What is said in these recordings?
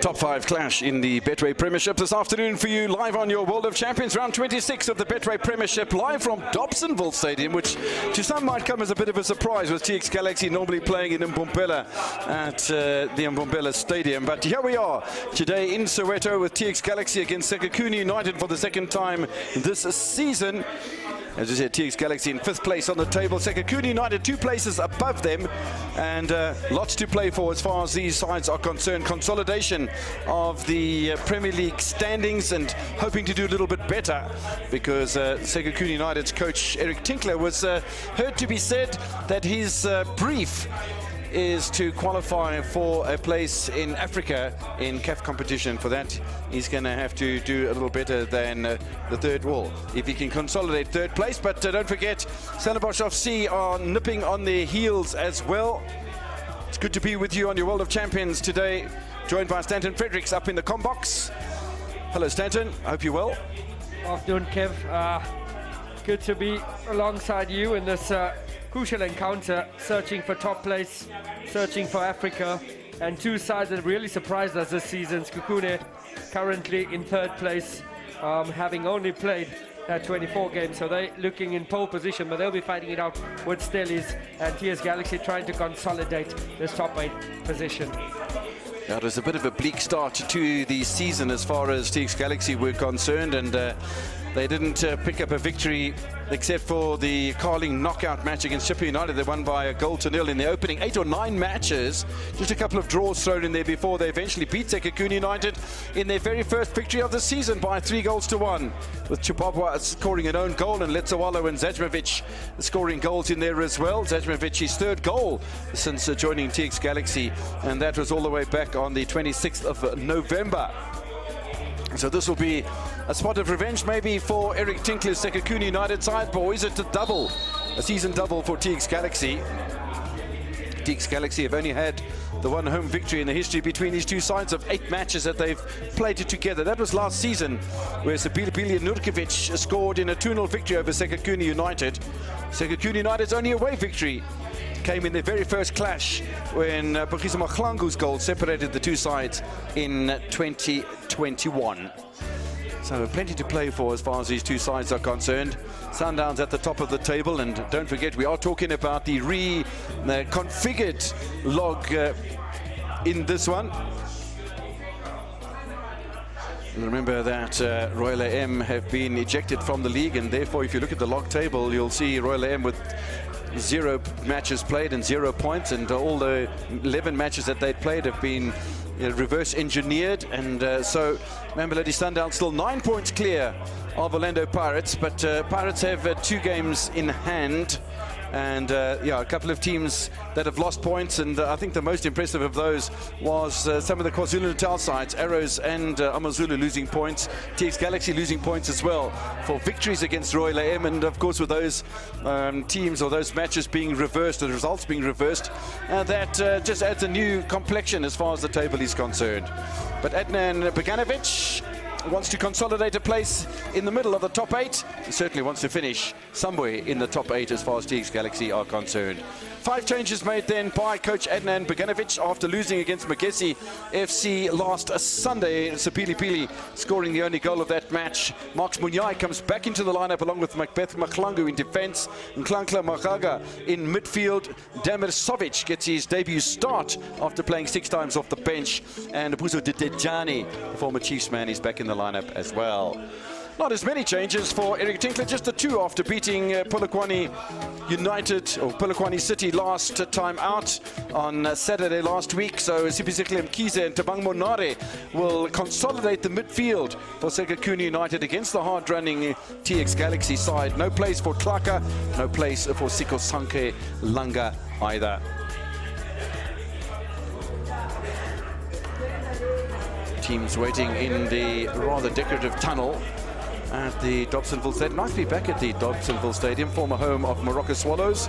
Top 5 clash in the Betway Premiership this afternoon for you, live on your World of Champions, round 26 of the Betway Premiership, live from Dobsonville Stadium, which to some might come as a bit of a surprise, with TX Galaxy normally playing in Mbombela at the Mbombela Stadium. But here we are today in Soweto with TX Galaxy against Sekhukhune United for the second time this season. As I said, TX Galaxy in 5th place on the table. Sekhukhune United 2 places above them, and lots to play for as far as these sides are concerned. Consolidation of the Premier League standings and hoping to do a little bit better, because Sekhukhune United's coach Eric Tinkler was heard to be said that his brief is to qualify for a place in Africa in CAF competition. For that, he's going to have to do a little better than the third wall if he can consolidate 3rd place. But don't forget, Stellenbosch FC are nipping on their heels as well. It's good to be with you on your World of Champions today, joined by Stanton Fredericks up in the com box. Hello Stanton, I hope you're well. Afternoon Kev, good to be alongside you in this crucial encounter, searching for top place, searching for Africa, and 2 sides that really surprised us this season. Sekhukhune currently in 3rd place, having only played 24 games, so they're looking in pole position, but they'll be fighting it out with Stellies, and TS Galaxy trying to consolidate this top 8 position. Yeah, it was a bit of a bleak start to the season as far as TX Galaxy were concerned, and they didn't pick up a victory except for the Carling knockout match against Chippa United. They won by 1-0 in the opening 8 or 9 matches. Just a couple of draws thrown in there before they eventually beat Sekhukhune United in their very first victory of the season by 3-1, with Chibabwa scoring an own goal and Letsawalo and Zajmovic scoring goals in there as well. Zajmovic, his 3rd goal since joining TX Galaxy, and that was all the way back on the 26th of November. So this will be a spot of revenge maybe for Eric Tinkler's Sekhukhune United side, or is it a season double for TX Galaxy? TX Galaxy have only had the 1 home victory in the history between these 2 sides of 8 matches that they've played together. That was last season, where Sabilipili Nurkovic scored in a 2-0 victory over Sekhukhune United. Sekhukhune United's only away victory came in their very first clash when Bukisa Mahlangu's goal separated the 2 sides in 2021. So plenty to play for as far as these 2 sides are concerned. Sundowns at the top of the table, and don't forget, we are talking about the reconfigured log in this one. Remember that Royal AM have been ejected from the league, and therefore if you look at the log table, you'll see Royal AM with 0 matches played and 0 points, and all the 11 matches that they'd played have been reverse engineered, and so Mamelodi Sundowns still 9 points clear of Orlando Pirates, but Pirates have 2 games in hand, and yeah, a couple of teams that have lost points, and I think the most impressive of those was some of the KwaZulu-Natal sides, Arrows and Amazulu losing points, TX Galaxy losing points as well for victories against Royal AM, and of course with those teams or those matches being reversed, the results being reversed, that just adds a new complexion as far as the table is concerned. But Adnan Beganovic wants to consolidate a place in the middle of the top 8. He certainly wants to finish somewhere in the top 8 as far as TX Galaxy are concerned. 5 changes made then by coach Adnan Beganovic after losing against Magesi FC last Sunday. Sabilipili scoring the only goal of that match. Marks Munyai comes back into the lineup along with Macbeth Mahlangu in defense, and Nklankla Magaga in midfield. Damir Sovic gets his debut start after playing 6 times off the bench, and Buzo Dedejani, the former Chiefs man, is back in the lineup as well. Not as many changes for Eric Tinkler, just the 2 after beating Polokwane United, or Polokwane City last time out on Saturday last week. So Sipisekile Mkhize and Tabang Monare will consolidate the midfield for Sekhukhune United against the hard-running TX Galaxy side. No place for Klaka, no place for Sikosanke Langa either. Teams waiting in the rather decorative tunnel at the Dobsonville Stadium. Nice to be back at the Dobsonville Stadium, former home of Morocco Swallows,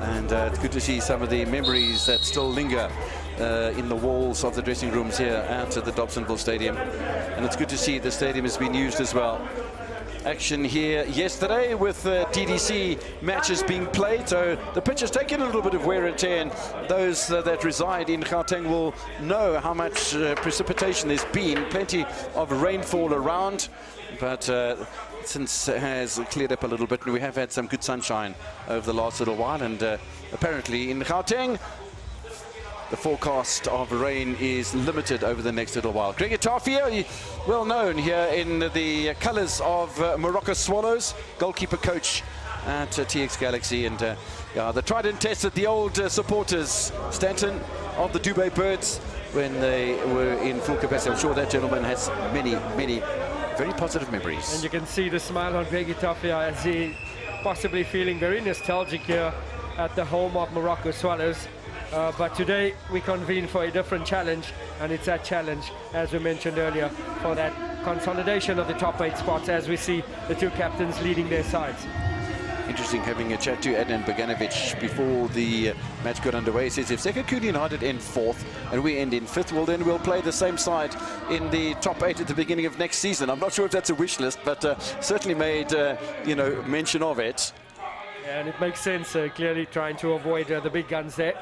and it's good to see some of the memories that still linger in the walls of the dressing rooms here at the Dobsonville Stadium, and it's good to see the stadium has been used as well. action here yesterday with TDC matches being played. So the pitch has taken a little bit of wear and tear, and those that reside in Gauteng will know how much precipitation there's been. Plenty of rainfall around, but since it has cleared up a little bit, and we have had some good sunshine over the last little while, and apparently in Gauteng the forecast of rain is limited over the next little while. Greg Etafia, well known here in the colours of Morocco Swallows, goalkeeper coach at TX Galaxy, and yeah, the tried and tested the old supporters, Stanton, of the Dubai Birds when they were in full capacity. I'm sure that gentleman has many very positive memories. And you can see the smile on Greg Etafia as he possibly feeling very nostalgic here at the home of Morocco Swallows. But today we convene for a different challenge, and it's that challenge, as we mentioned earlier, for that consolidation of the top 8 spots as we see the two captains leading their sides. Interesting having a chat to Adnan Boganovic before the match got underway. He says if Sekhukhune United end 4th and we end in 5th, well then we'll play the same side in the top 8 at the beginning of next season. I'm not sure if that's a wish list, but certainly made mention of it. Yeah, and it makes sense, clearly trying to avoid the big guns there.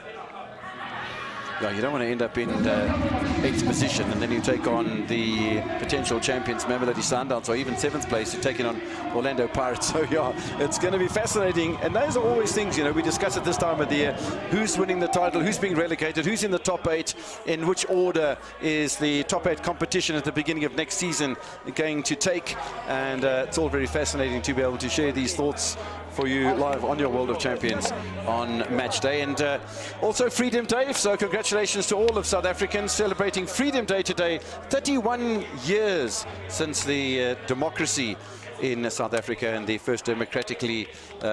Yeah, you don't want to end up in 8th position and then you take on the potential champions Mamelodi Sundowns, or even 7th place, you're taking on Orlando Pirates. So yeah, it's going to be fascinating, and those are always things, we discuss at this time of the year: who's winning the title, who's being relegated, who's in the top 8, in which order is the top 8 competition at the beginning of next season going to take, and it's all very fascinating to be able to share these thoughts for you live on your World of Champions on match day. And also Freedom Day, so congratulations to all of South Africans celebrating Freedom Day today. 31 years since the democracy in South Africa and the first democratically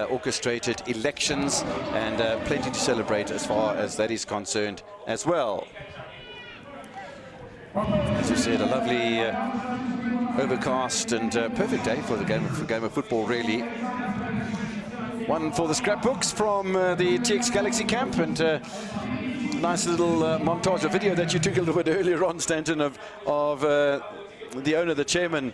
orchestrated elections, and plenty to celebrate as far as that is concerned as well. As you said, a lovely overcast and perfect day for the game of football, really. One for the scrapbooks from the TX Galaxy camp, and nice little montage, a video that you took a little bit earlier on, Stanton, of the owner, the chairman,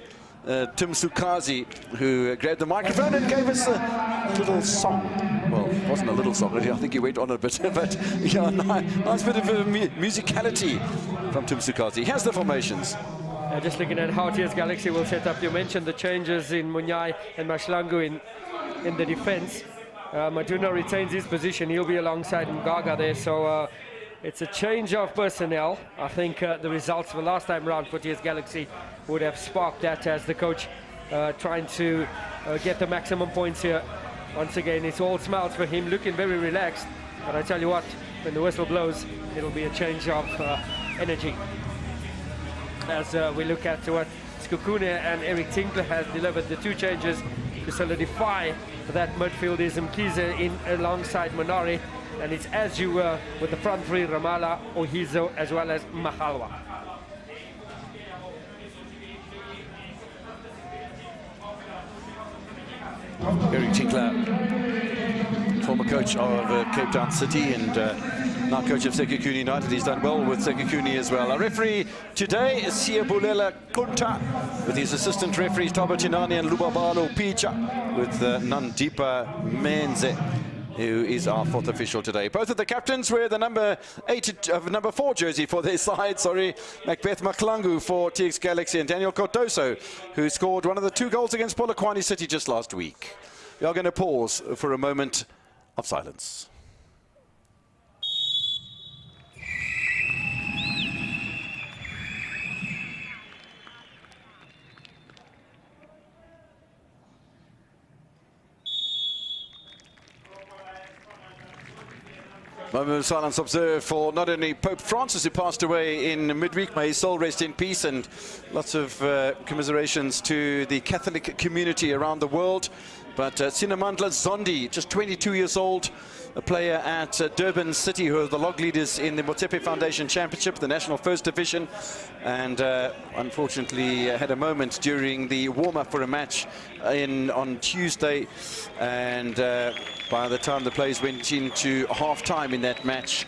Tim Sukazi, who grabbed the microphone and gave us a little song. Well, it wasn't a little song, I think he went on a bit, but yeah, nice bit of musicality from Tim Sukazi. Here's the formations. Just looking at how TX Galaxy will set up, you mentioned the changes in Munyai and Mashlangu in the defense. Maduna retains his position. He'll be alongside Mgaga there, so it's a change of personnel. I think the results for last time round for TS Galaxy would have sparked that, as the coach trying to get the maximum points here. Once again, it's all smiles for him, looking very relaxed. But I tell you what, when the whistle blows, it'll be a change of energy. As we look at what Sekhukhune and Eric Tinkler has delivered, the two changes to solidify that midfield is Mkize in alongside Monari, and it's as you were with the front three, Ramala, Ohizo, as well as Mahalwa. Eric Tinkler, former coach of Cape Town City and now coach of Sekhukhune United. He's done well with Sekhukhune as well. Our referee today is Siyabulela Kunta, with his assistant referees Thabo Chinani and Lubabalo Picha, with Nandipa Menze, who is our 4th official today. Both of the captains wear the number 4 jersey for their side. Macbeth Maklangu for TX Galaxy, and Daniel Kotoso, who scored one of the 2 goals against Polokwane City just last week. We are going to pause for a moment of silence. Moment of silence observed for not only Pope Francis, who passed away in midweek, may his soul rest in peace, and lots of commiserations to the Catholic community around the world. But Sinamandla Zondi, just 22 years old, a player at Durban City, who are the log leaders in the Motsepe Foundation Championship, the National First Division, and unfortunately had a moment during the warm-up for a match on Tuesday, and by the time the players went into half-time in that match,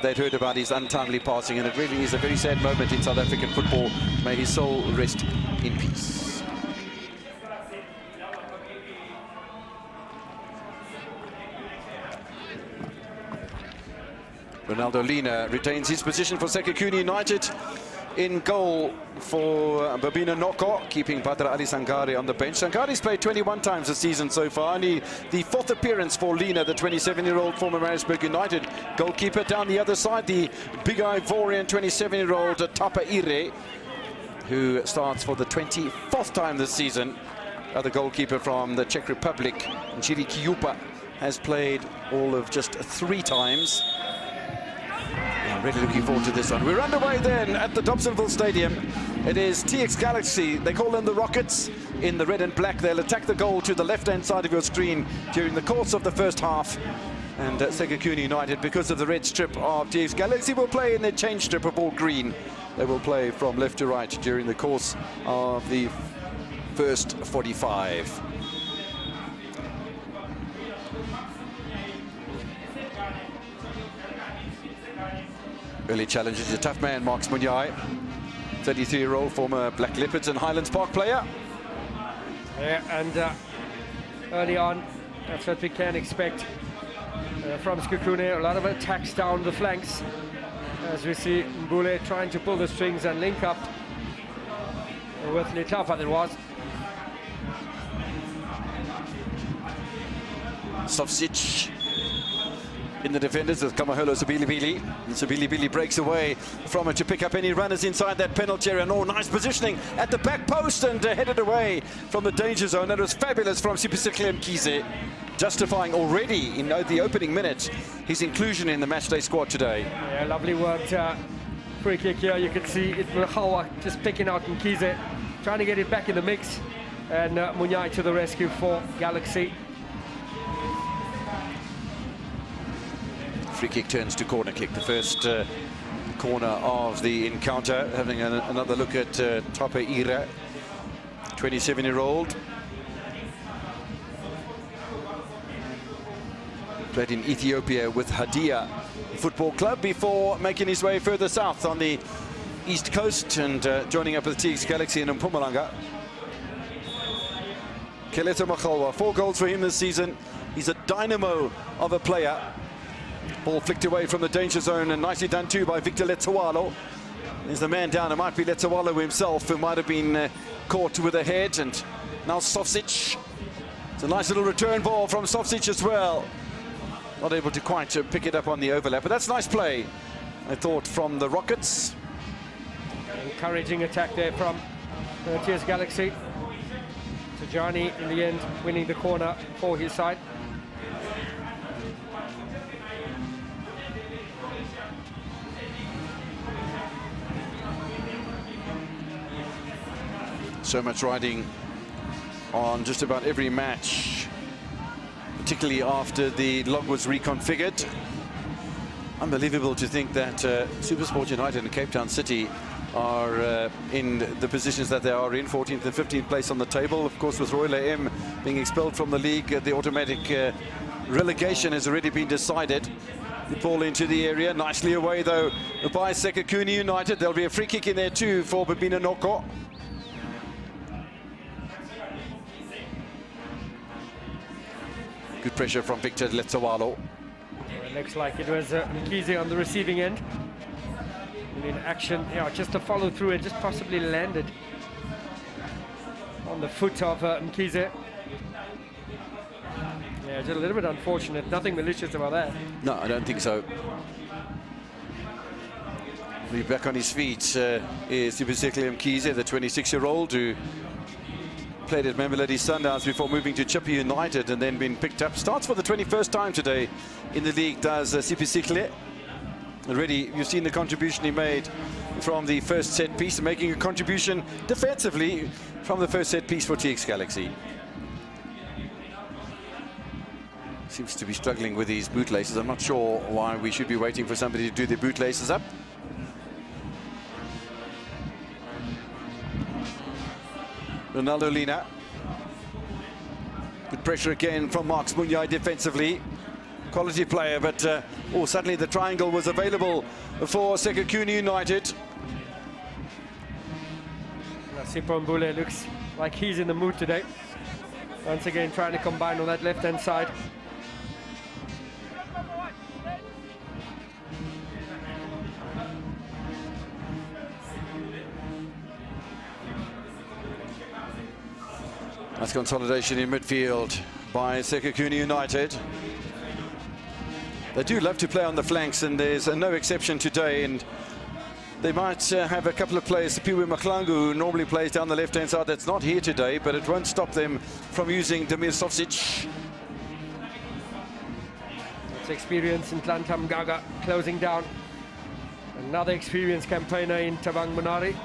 they'd heard about his untimely passing, and it really is a very sad moment in South African football. May his soul rest in peace. Ronaldo Lina retains his position for Sekhukhune United. In goal for Babina Noko, keeping Badra Ali Sangari on the bench. Sangari's played 21 times this season so far, only the 4th appearance for Lina, the 27-year-old former Maritzburg United goalkeeper. Down the other side, the big Ivorian 27-year-old Tapa Ire, who starts for the 24th time this season. Other goalkeeper from the Czech Republic, Njiri Kiupa, has played all of just 3 times. I'm really looking forward to this one. We're underway then at the Dobsonville Stadium. It is TX Galaxy. They call them the Rockets in the red and black. They'll attack the goal to the left-hand side of your screen during the course of the first half. And Sekhukhune United, because of the red strip of TX Galaxy, will play in their change strip of all green. They will play from left to right during the course of the first 45. Early challenges, a tough man, Marks Munyai, 33-year-old former Black Leopards and Highlands Park player. Yeah, and early on, that's what we can expect from Sekhukhune. A lot of attacks down the flanks, as we see Mbule trying to pull the strings and link up with Letapa, it was. Sofsic in the defenders with Kamaholo Sabilibili. And Sabilibili breaks away from it to pick up any runners inside that penalty area. And nice positioning at the back post and headed away from the danger zone. That was fabulous from Sekhukhune Mkhize, justifying already in the opening minutes his inclusion in the matchday squad today. Yeah, lovely work. Free kick here. You can see it, Mlahawa just picking out Mkhize, trying to get it back in the mix. And Munyai to the rescue for Galaxy. Free kick turns to corner kick, the first corner of the encounter. Having another look at Tapa Ira, 27-year-old. Played in Ethiopia with Hadia Football Club before making his way further south on the east coast and joining up with TX Galaxy in Mpumalanga. Keleto Makhalwa, 4 goals for him this season. He's a dynamo of a player. Ball flicked away from the danger zone and nicely done too by Victor Letsawalo. There's the man down. It might be Letsawalo himself who might have been caught with a head. And now Sofsic. It's a nice little return ball from Sofsic as well. Not able to quite pick it up on the overlap, but that's nice play, I thought, from the Rockets. Encouraging attack there from TS Galaxy. Tajani in the end winning the corner for his side. So much riding on just about every match, particularly after the log was reconfigured. Unbelievable to think that Supersport United and Cape Town City are in the positions that they are in, 14th and 15th place on the table. Of course, with Royal AM being expelled from the league, the automatic relegation has already been decided. The ball into the area, nicely away though by Sekhukhune United. There'll be a free kick in there too for Babina Noko. Good pressure from Victor Letsawalo. It looks like it was Mkhize on the receiving end. And in action, yeah, just a follow through and just possibly landed on the foot of Mkhize. Yeah, just a little bit unfortunate. Nothing malicious about that. No, I don't think so. Back on his feet is Sekhukhune Mkhize, the 26-year-old who played at Mamelodi Sundowns before moving to Chippa United and then been picked up. Starts for the 21st time today in the league, does Sekhukhune. Already you've seen the contribution he made from the first set piece, making a contribution defensively from the first set piece for TX Galaxy. Seems to be struggling with his bootlaces. I'm not sure why we should be waiting for somebody to do their bootlaces up. Ronaldo Lina. Good pressure again from Marks Munyai defensively. Quality player, but suddenly the triangle was available for Sekhukhune United. Sipho Mbule looks like he's in the mood today. Once again trying to combine on that left-hand side. That's consolidation in midfield by Sekhukhune United. They do love to play on the flanks, and there's no exception today. And they might have a couple of players, Piwe Maklangu, who normally plays down the left-hand side, that's not here today, but it won't stop them from using Damir Sofsic. It's experience in Tlantla Mgaga closing down. Another experienced campaigner in Tabang Monare.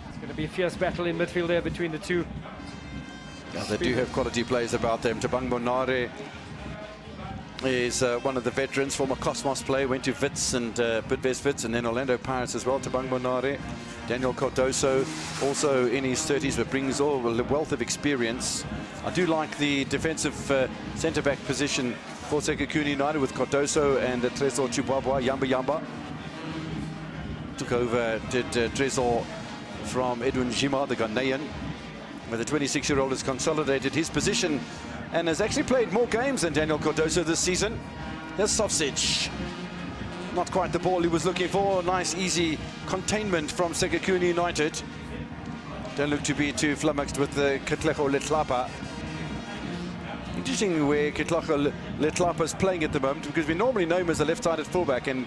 It's going to be a fierce battle in midfield there between the two. Yeah, they do have quality players about them. Tabang Monare is one of the veterans, former Cosmos player, went to Wits and Bidvest Wits, and then Orlando Pirates as well. Tabang Monare, Daniel Cardoso, also in his 30s, but brings all a wealth of experience. I do like the defensive centre-back position for Sekhukhune United with Cardoso and Tresor Chibwabwa, Yamba Yamba. Took over, did Tresor from Edwin Jima, the Ghanaian, where the 26-year-old has consolidated his position and has actually played more games than Daniel Cardoso this season. Here's Sofsic. Not quite the ball he was looking for. Nice, easy containment from Sekhukhune United. Don't look to be too flummoxed with the Katlego Letlapa. Interesting where Katlego Letlapa is playing at the moment, because we normally know him as a left-sided fullback, and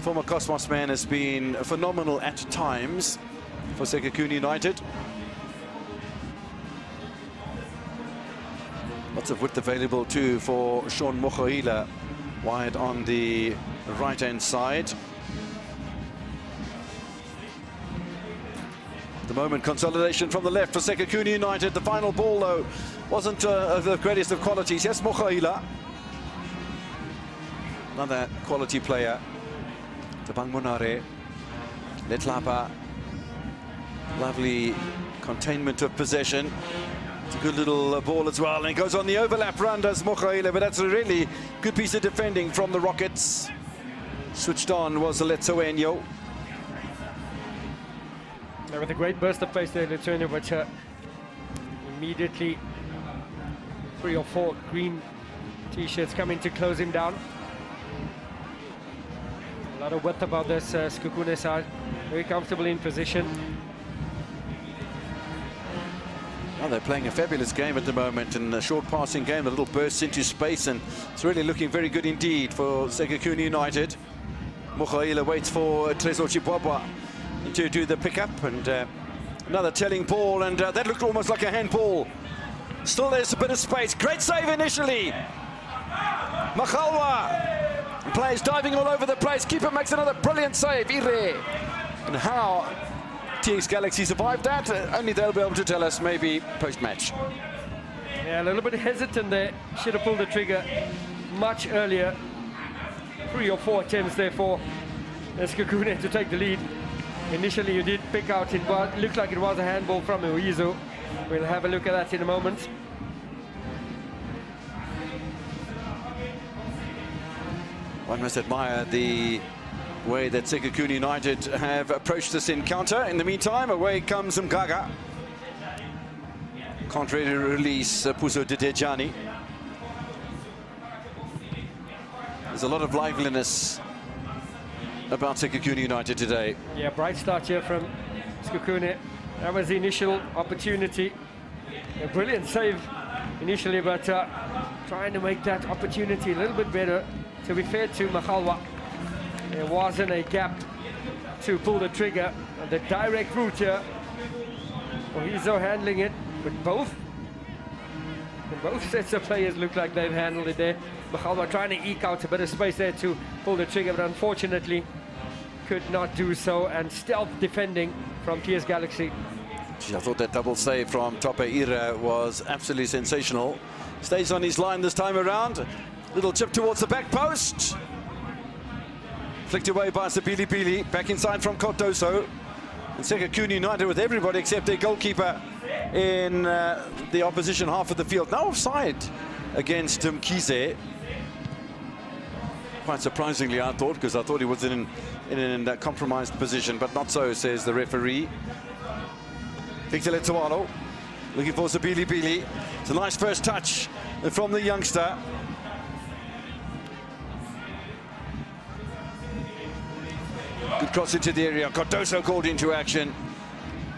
former Cosmos man has been phenomenal at times for Sekhukhune United. Lots of width available too for Sean Mokhoila, wide on the right-hand side. At the moment, consolidation from the left for Sekhukhune United. The final ball, though, wasn't of the greatest of qualities. Yes, Mokhoila, another quality player. Tabang Monare, Letlapa, lovely containment of possession. It's a good little ball as well, and it goes on the overlap run, does Mokhoila, but that's a really good piece of defending from the Rockets. Switched on was Letsoenyo. With a great burst of pace there, Letsoenyo, but immediately 3 or 4 green t-shirts coming to close him down. A lot of width about this Sekhukhune side, very comfortable in position. Well, they're playing a fabulous game at the moment, and a short passing game, a little burst into space, and it's really looking very good indeed for Sekhukhune United. Mokhoila waits for Tresor Chibwabwa to do the pickup, and another telling ball, and that looked almost like a handball. Still there's a bit of space. Great save initially. Makhalwa, players diving all over the place. Keeper makes another brilliant save, Ire. And how TX Galaxy survived that, only they'll be able to tell us, maybe post-match. Yeah, a little bit hesitant there. Should have pulled the trigger much earlier. 3 or 4 attempts there for Sekhukhune to take the lead. Initially, you did pick out, it looked like it was a handball from Uizo. We'll have a look at that in a moment. One must admire the way that Sekhukhune United have approached this encounter. In the meantime, away comes Mgaga. Can't really release Puso Dedejani. There's a lot of liveliness about Sekhukhune United today. Yeah, bright start here from Sekhukhune. That was the initial opportunity. A brilliant save initially, but trying to make that opportunity a little bit better. To be fair to Makhalwa, there wasn't a gap to pull the trigger. And the direct route here, Ohizo handling it with both. And both sets of players look like they've handled it there. Makhalwa trying to eke out a bit of space there to pull the trigger, but unfortunately could not do so. And stealth defending from TS Galaxy. Gee, I thought that double save from Tope Ira was absolutely sensational. Stays on his line this time around. Little chip towards the back post. Flicked away by Sabili Bili. Back inside from Cardoso. And Sekhukhune United with everybody except their goalkeeper in the opposition half of the field. Now offside against Mkize. Quite surprisingly, I thought, because I thought he was in a compromised position, but not so, says the referee. Victor Letsoalo looking for Sabili Bili. It's a nice first touch from the youngster. Good cross into the area. Cardoso called into action.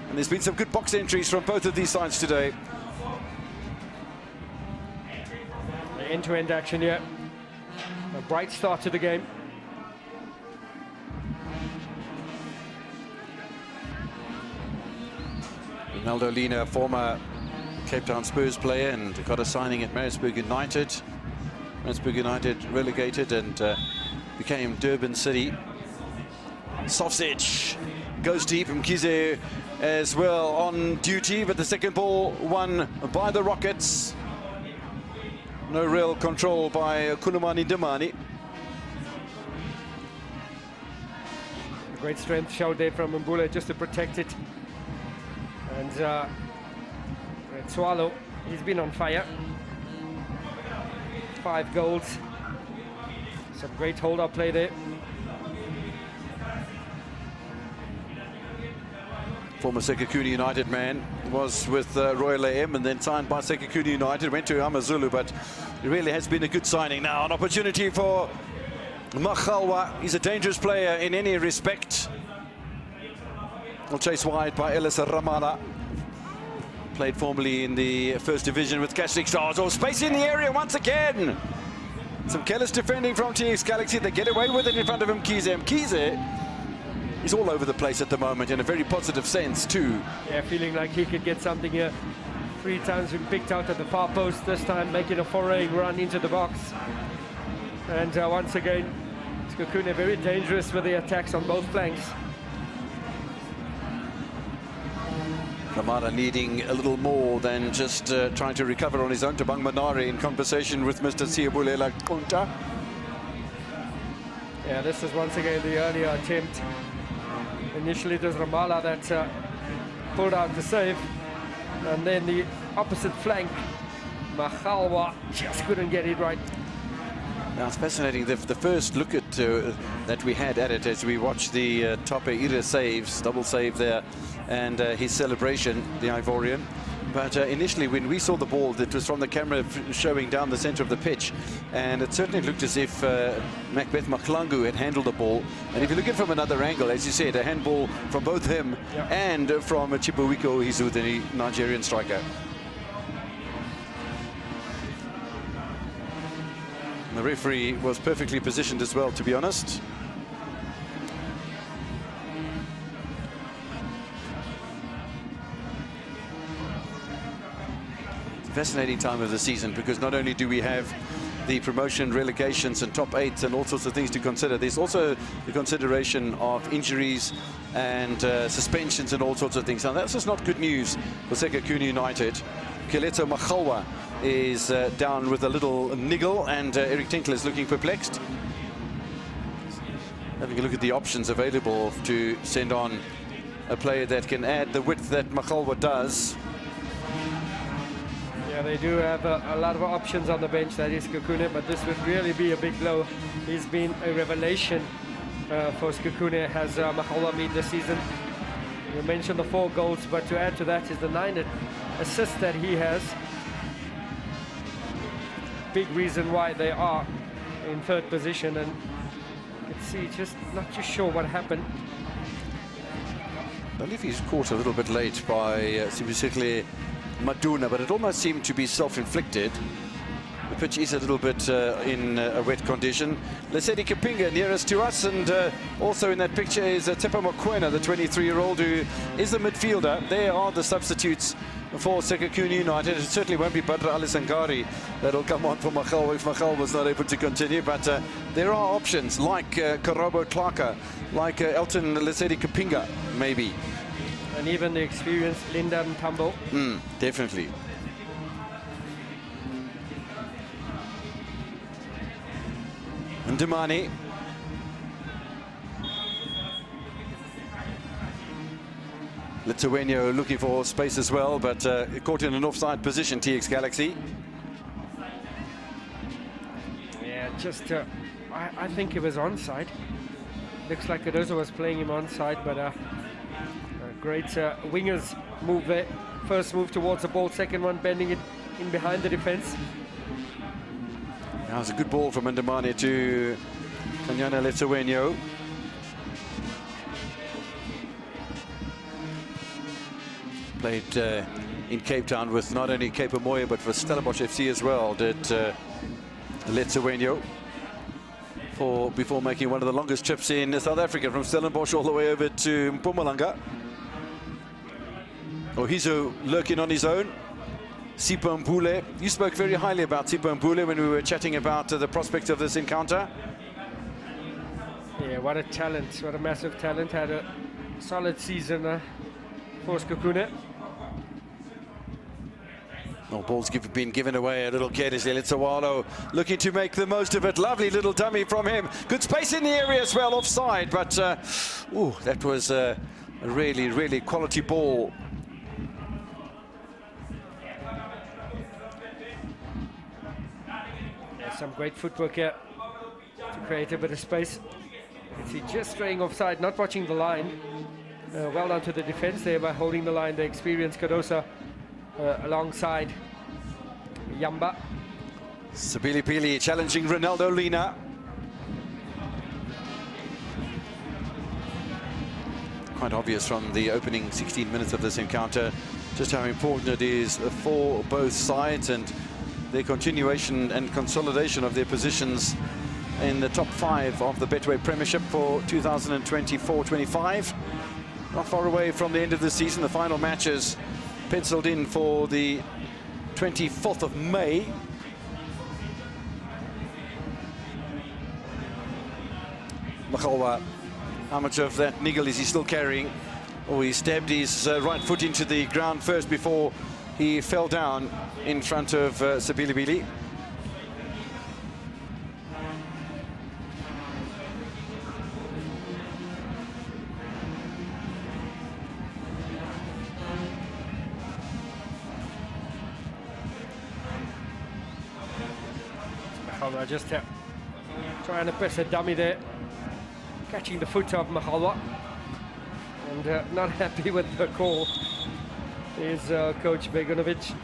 And there's been some good box entries from both of these sides today. end-to-end action here. A bright start to the game. Ronaldo Lina, former Cape Town Spurs player, and got a signing at Maritzburg United. Maritzburg United relegated and became Durban City. Sausage goes deep from Kize as well on duty, but the second ball won by the Rockets. No real control by Kulumani Damani. Great strength showed there from Mbula just to protect it. And Red Swallow, he's been on fire. 5 goals. Some great hold-up play there. Former Sekhukhune United man, was with Royal AM and then signed by Sekhukhune United, went to Amazulu, but it really has been a good signing. Now an opportunity for Makhalwa. He's a dangerous player in any respect. Well, chased wide by Ellis Ramala. Played formerly in the first division with Catholic Stars. Oh, space in the area once again. Some careless defending from TX Galaxy. They get away with it in front of him, Kize. Kize is all over the place at the moment in a very positive sense too. Yeah, feeling like he could get something here. 3 times been picked out at the far post, this time making a foraying run into the box. And once again, Sekhukhune very dangerous with the attacks on both flanks. Ramada needing a little more than just trying to recover on his own. Tabang Manare in conversation with Mr. Siabulela Kunta. Yeah, this is once again the earlier attempt. Initially it was Ramala that pulled out the save, and then the opposite flank, Makhalwa just couldn't get it right. Now it's fascinating, the first look at that we had at it as we watched the Tope Ira saves, double save there, and his celebration, the Ivorian. But initially when we saw the ball, it was from the camera showing down the center of the pitch, and it certainly looked as if Macbeth Maklangu had handled the ball. And if you look at it from another angle, as you said, a handball from both him and from Chibuwiko Hizu, the Nigerian striker. The referee was perfectly positioned as well, to be honest. Fascinating time of the season, because not only do we have the promotion, relegations and top 8 and all sorts of things to consider, there's also the consideration of injuries and suspensions and all sorts of things. Now that's just not good news for Sekhukhune United. Kileto Makhalwa is down with a little niggle, and Eric Tinkler is looking perplexed. Having a look at the options available to send on a player that can add the width that Makhalwa does. Yeah, they do have a lot of options on the bench, that is Sekhukhune, but this would really be a big blow. He's been a revelation for Sekhukhune, has Makhalwa made this season. You mentioned the 4 goals, but to add to that is the 9 assists that he has. Big reason why they are in 3rd position, and you can see just not too sure what happened. I believe he's caught a little bit late by Sibisekle Maduna, but it almost seemed to be self-inflicted. The pitch is a little bit in a wet condition. Lesedi Kapinga nearest to us, and also in that picture is Tepa Mokwena, the 23-year-old who is the midfielder. There are the substitutes for Sekhukhune United. It certainly won't be Badra Alisangari that'll come on for Makhalwa if Makhalwa was not able to continue, but there are options like Karobo Clarka, like Elton Lesedi Kapinga, maybe. And even the experienced Linda Ntambo. Definitely. Ndimani. Lithuania looking for space as well, but caught in an offside position, TX Galaxy. Yeah, just I think it was onside. Looks like Cardozo was playing him onside, but a great wingers move there. First move towards the ball, second one bending it in behind the defense. That was a good ball from Ndimani to Kanyana Lithuania. Played in Cape Town with not only Cape Moya but for Stellenbosch FC as well. Did Letsowenyo before making one of the longest trips in South Africa from Stellenbosch all the way over to Mpumalanga. Ohizo lurking on his own. Sipho Mpule. You spoke very highly about Sipho Mpule when we were chatting about the prospect of this encounter. Yeah, what a talent, what a massive talent. Had a solid season for Sekhukhune. Oh, ball's been given away a little carelessly. Letsawalo looking to make the most of it. Lovely little dummy from him. Good space in the area as well, offside. But, that was a really, really quality ball. Some great footwork here to create a bit of space. You can see just straying offside, not watching the line. Well done to the defense there by holding the line. The experienced Kadosa alongside Yamba. Sabili Pili challenging Ronaldo Lina. Quite obvious from the opening 16 minutes of this encounter just how important it is for both sides and their continuation and consolidation of their positions in the top 5 of the Betway Premiership for 2024-25. Not far away from the end of the season. The final matches penciled in for the 24th of May. Makhalwa, how much of that niggle is he still carrying? Oh, he stabbed his right foot into the ground first before he fell down in front of Sabilibili. Just trying to press a dummy there, catching the foot of Makhalwa, and not happy with the call is Coach Begunovic.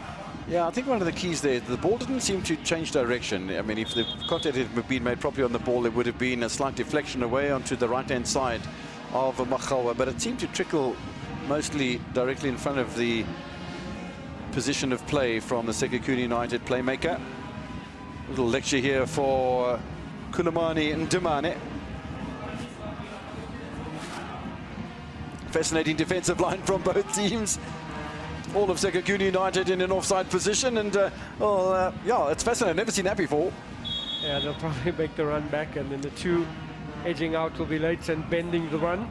Yeah, I think one of the keys there, the ball didn't seem to change direction. I mean, if the contact had been made properly on the ball, it would have been a slight deflection away onto the right-hand side of Makhalwa, but it seemed to trickle mostly directly in front of the position of play from the Sekhukhune United playmaker. Little lecture here for Kulamani and Dumane. Fascinating defensive line from both teams. All of Sekhukhune United in an offside position, and yeah, it's fascinating. Never seen that before. Yeah, they'll probably make the run back, and then the two edging out will be late and bending the run.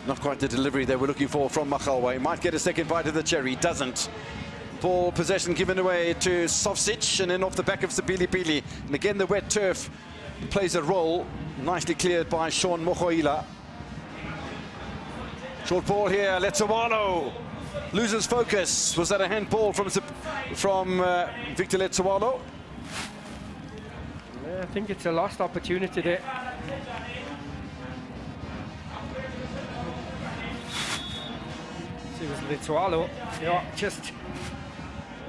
Not quite the delivery they were looking for from Makhalwa. He might get a second bite of the cherry, doesn't. Ball possession given away to Sofsic, and then off the back of Sabili Pili. And again, the wet turf plays a role. Nicely cleared by Sean Mohoila. Short ball here, Letsawalo loses focus. Was that a handball from Victor Letsawalo? Yeah, I think it's a lost opportunity there. See, it was Letsawalo. Yeah, just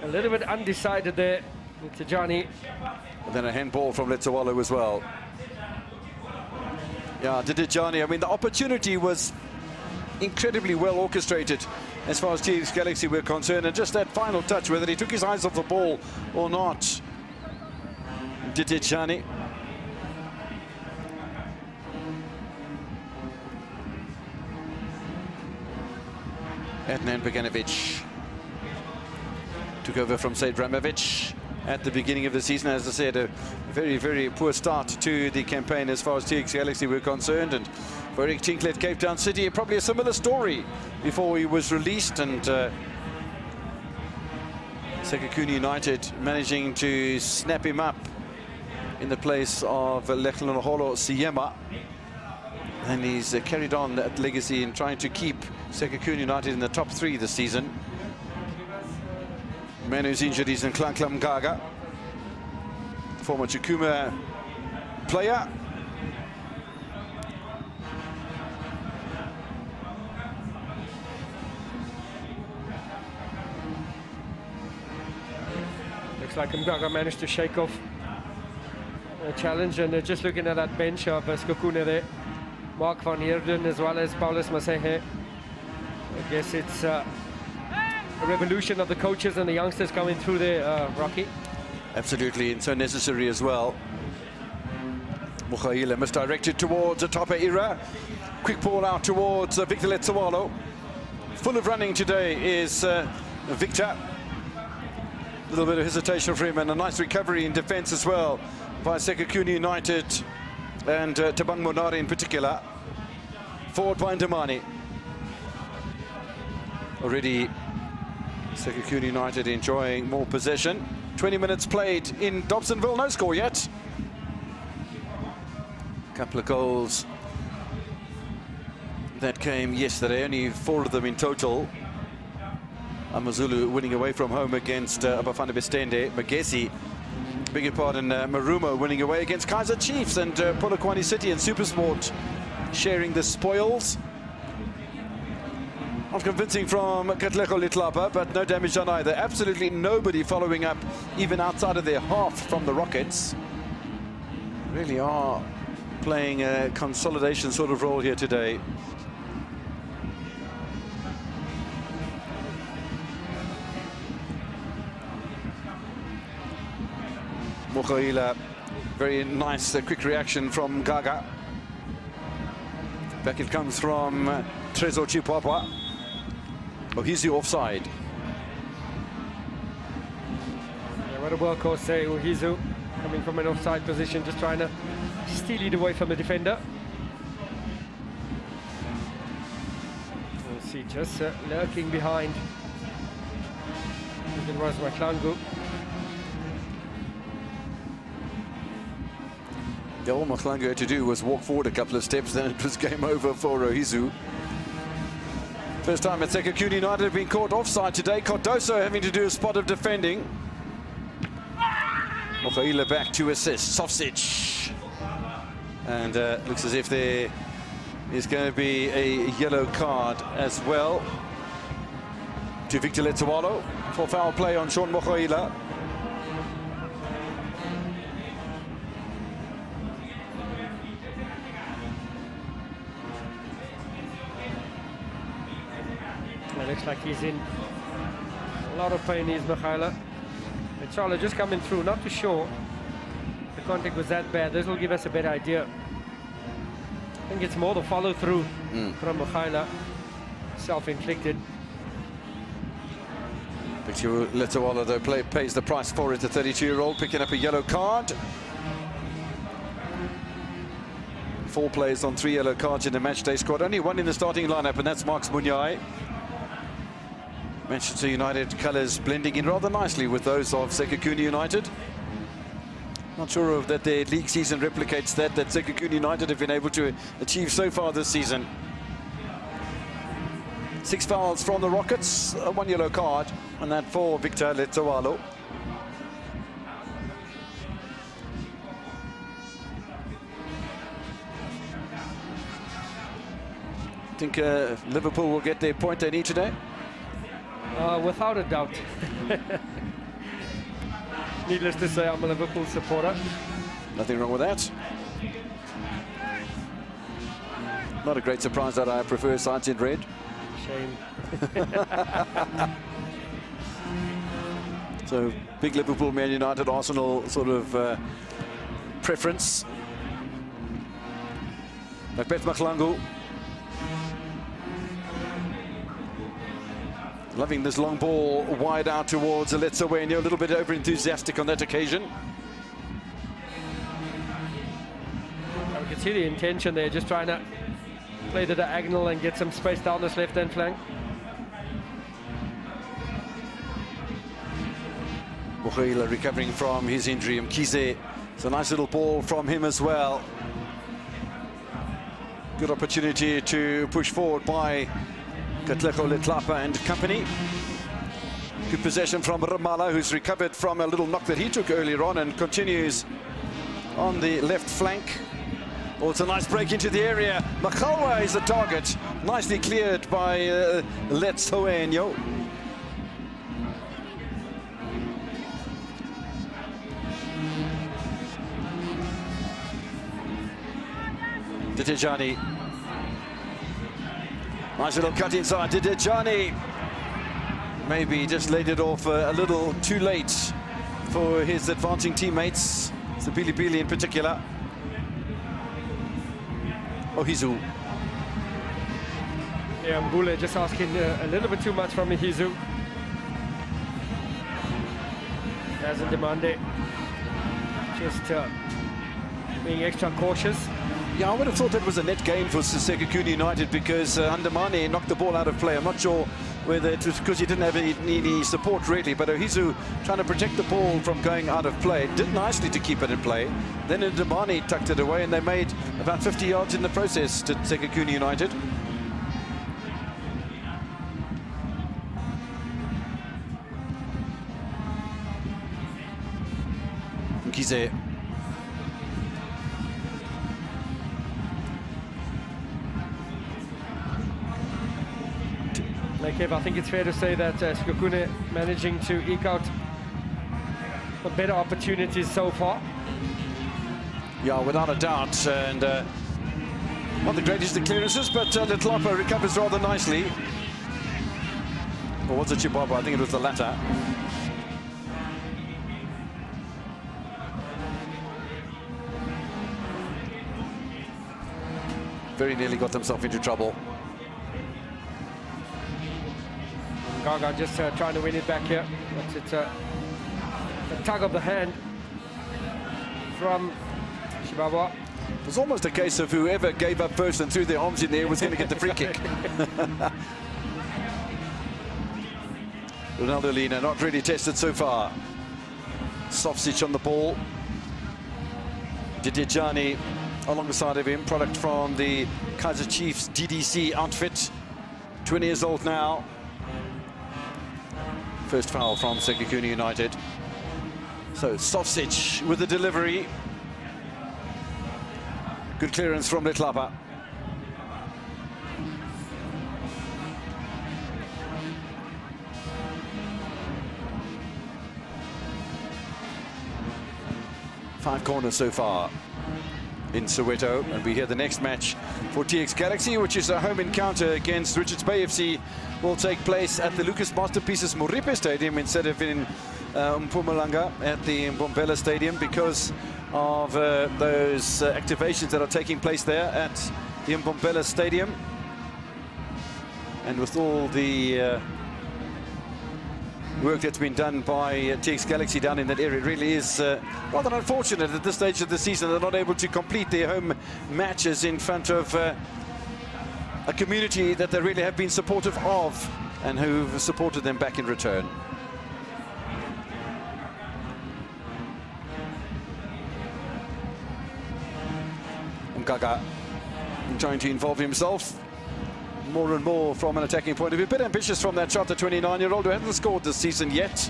a little bit undecided there. It's a Johnny. And then a handball from Letsawalo as well. Yeah, Johnny. I mean, the opportunity was incredibly well orchestrated as far as TX Galaxy were concerned, and just that final touch, whether he took his eyes off the ball or not. Johnny. Adnan Beganovic took over from Said Ramovic at the beginning of the season. As I said, a very, very poor start to the campaign as far as TX Galaxy were concerned. And for Eric Tinkler at Cape Town City, probably a similar story before he was released. And Sekhukhune United managing to snap him up in the place of Lekhlanoholo Siyema. And he's carried on that legacy in trying to keep Sekhukhune United in the top 3 this season. Manu's injuries in Klanklam Gaga, former Chukuma player. Looks like Mgaga managed to shake off a challenge, and just looking at that bench of Sekhukhune there, Mark van Heerden as well as Paulus Masehe. I guess it's a revolution of the coaches and the youngsters coming through there, Rocky. Absolutely, and so necessary as well. Mukhaila misdirected towards a Tapa Era. Quick ball out towards Victor Letsawalo. Full of running today is Victor. A little bit of hesitation for him, and a nice recovery in defence as well by Sekhukhune United and Tabang Monari in particular. Forward by Ndamani. Already Sekhukhune United enjoying more possession. 20 minutes played in Dobsonville, no score yet. Couple of goals that came yesterday, only 4 of them in total. Amazulu winning away from home against Abafana Bestende. Magesi, beg your pardon, Marumo winning away against Kaizer Chiefs, and Polokwane City and Supersport sharing the spoils. Not convincing from Katlego Litlapa, but no damage done either. Absolutely nobody following up, even outside of their half from the Rockets. Really are playing a consolidation sort of role here today. Mukhaila, very nice quick reaction from Gaga. Back it comes from Trezor Chipwapwa. Oh, he's the offside. Yeah, what a workhorse there, Uhizu, coming from an offside position, just trying to steal it away from the defender. We'll see, just lurking behind. It was Maklangu. Yeah, all Maklangu had to do was walk forward a couple of steps, then it was game over for Rohizu. First time at Sekhukhune United have been caught offside today. Cardoso having to do a spot of defending. Mukhaila back to assist. Sofsic. And looks as if there is going to be a yellow card as well to Victor Letsawalo for foul play on Sean Mukhaila. It looks like he's in a lot of pain, is Mukhaila. And Charlotte just coming through, not too sure the contact was that bad. This will give us a better idea. I think it's more the follow-through from Mukhaila, self-inflicted. Victor Letsawalo, though, pays the price for it. The 32-year-old picking up a yellow card. 4 players on 3 yellow cards in the matchday squad. Only 1 in the starting lineup, and that's Marks Munyai. Manchester United colours blending in rather nicely with those of Sekhukhune United. Not sure that their league season replicates that Sekhukhune United have been able to achieve so far this season. 6 fouls from the Rockets, 1 yellow card, and that for Victor Letsawalo. Think Liverpool will get their point they need today? Without a doubt. Needless to say, I'm a Liverpool supporter. Nothing wrong with that. Not a great surprise that I prefer sides in red. Shame. So, big Liverpool, Man United, Arsenal sort of preference. Macbeth Maklangu. Loving this long ball wide out towards Letsawalo. A little bit over-enthusiastic on that occasion. You can see the intention there, just trying to play the diagonal and get some space down this left-hand flank. Mukhaila recovering from his injury. Mkize, it's a nice little ball from him as well. Good opportunity to push forward by Katlego Litlapa and company. Good possession from Ramala, who's recovered from a little knock that he took earlier on and continues on the left flank. Oh, it's a nice break into the area. Makhalwa is the target. Nicely cleared by Letsawalo. Didejani. Nice little cut inside. Didejani maybe just laid it off a little too late for his advancing teammates, Billy in particular. Ohizu. Yeah, Mbule just asking a little bit too much from Ihizu. Doesn't demand it. Just being extra cautious. Yeah, I would have thought that was a net gain for Sekhukhune United because Andamane knocked the ball out of play. I'm not sure whether it was because he didn't have any support really, but Ohizu trying to protect the ball from going out of play. Did nicely to keep it in play. Then Andamane tucked it away and they made about 50 yards in the process to Sekhukhune United. Kize. Kev, I think it's fair to say that Sekhukhune managing to eke out the better opportunities so far. Yeah, without a doubt. And not the greatest of clearances, but Letlapa recovers rather nicely. Or was it Chibaba? I think it was the latter. Very nearly got themselves into trouble. Gaga just trying to win it back here. But it's a tug of the hand from Shibaba. It was almost a case of whoever gave up first and threw their arms in the air was going to get the free kick. Ronaldo Lina not really tested so far. Soft stitch on the ball. Didijani alongside of him, product from the Kaizer Chiefs DDC outfit. 20 years old now. First foul from Sekhukhune United. So Sofsic with the delivery. Good clearance from Letlapa. Five corners so far in Soweto, and we hear the next match for TX Galaxy, which is a home encounter against Richards Bay FC, will take place at the Lucas Masterpieces Moripe Stadium instead of in Mpumalanga at the Mbombela Stadium because of those activations that are taking place there at the Mbombela Stadium. And with all the work that's been done by TX Galaxy down in that area, it really is rather unfortunate at this stage of the season they're not able to complete their home matches in front of a community that they really have been supportive of and who've supported them back in return. Mgaga trying to involve himself more and more from an attacking point of view. A bit ambitious from that shot, the 29-year-old who hasn't scored this season yet.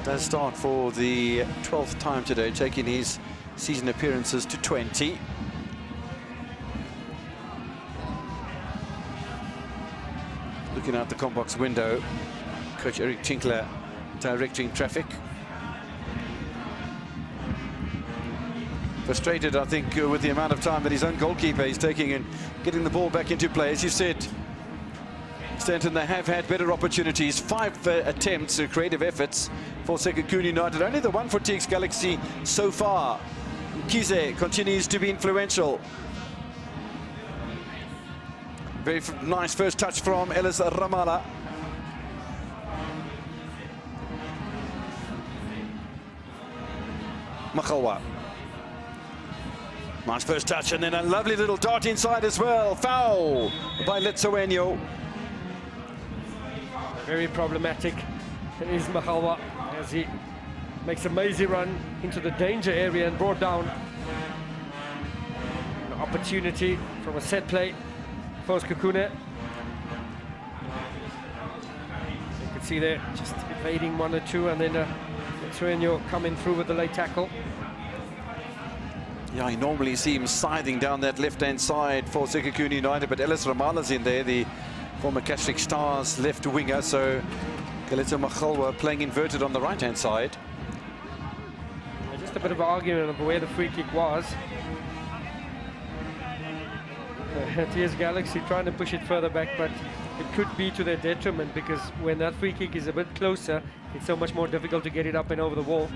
Does start for the 12th time today, taking his season appearances to 20. Looking out the combox window, Coach Eric Tinkler directing traffic. Frustrated, I think, with the amount of time that his own goalkeeper is taking and getting the ball back into play. As you said, Stanton, they have had better opportunities. 5 attempts, creative efforts for Sekhukhune United. Only the one for TX Galaxy so far. Kize continues to be influential. Very nice first touch from Ellis Ramala. Makhalwa. Nice first touch, and then a lovely little dart inside as well. Foul by Letsoenyo. Very problematic is Makhalwa as he makes a mazy run into the danger area and brought down an opportunity from a set play for Sekhukhune. You can see there just evading 1 or 2, and then Letsoenyo coming through with the late tackle. Yeah, you normally see him scything down that left-hand side for Sekhukhune United, but Ellis Ramala's in there, the former Catholic Stars left winger, so Galeto Makhalwa playing inverted on the right-hand side. Just a bit of an argument of where the free kick was. TS Galaxy trying to push it further back, but it could be to their detriment, because when that free kick is a bit closer, it's so much more difficult to get it up and over the wall.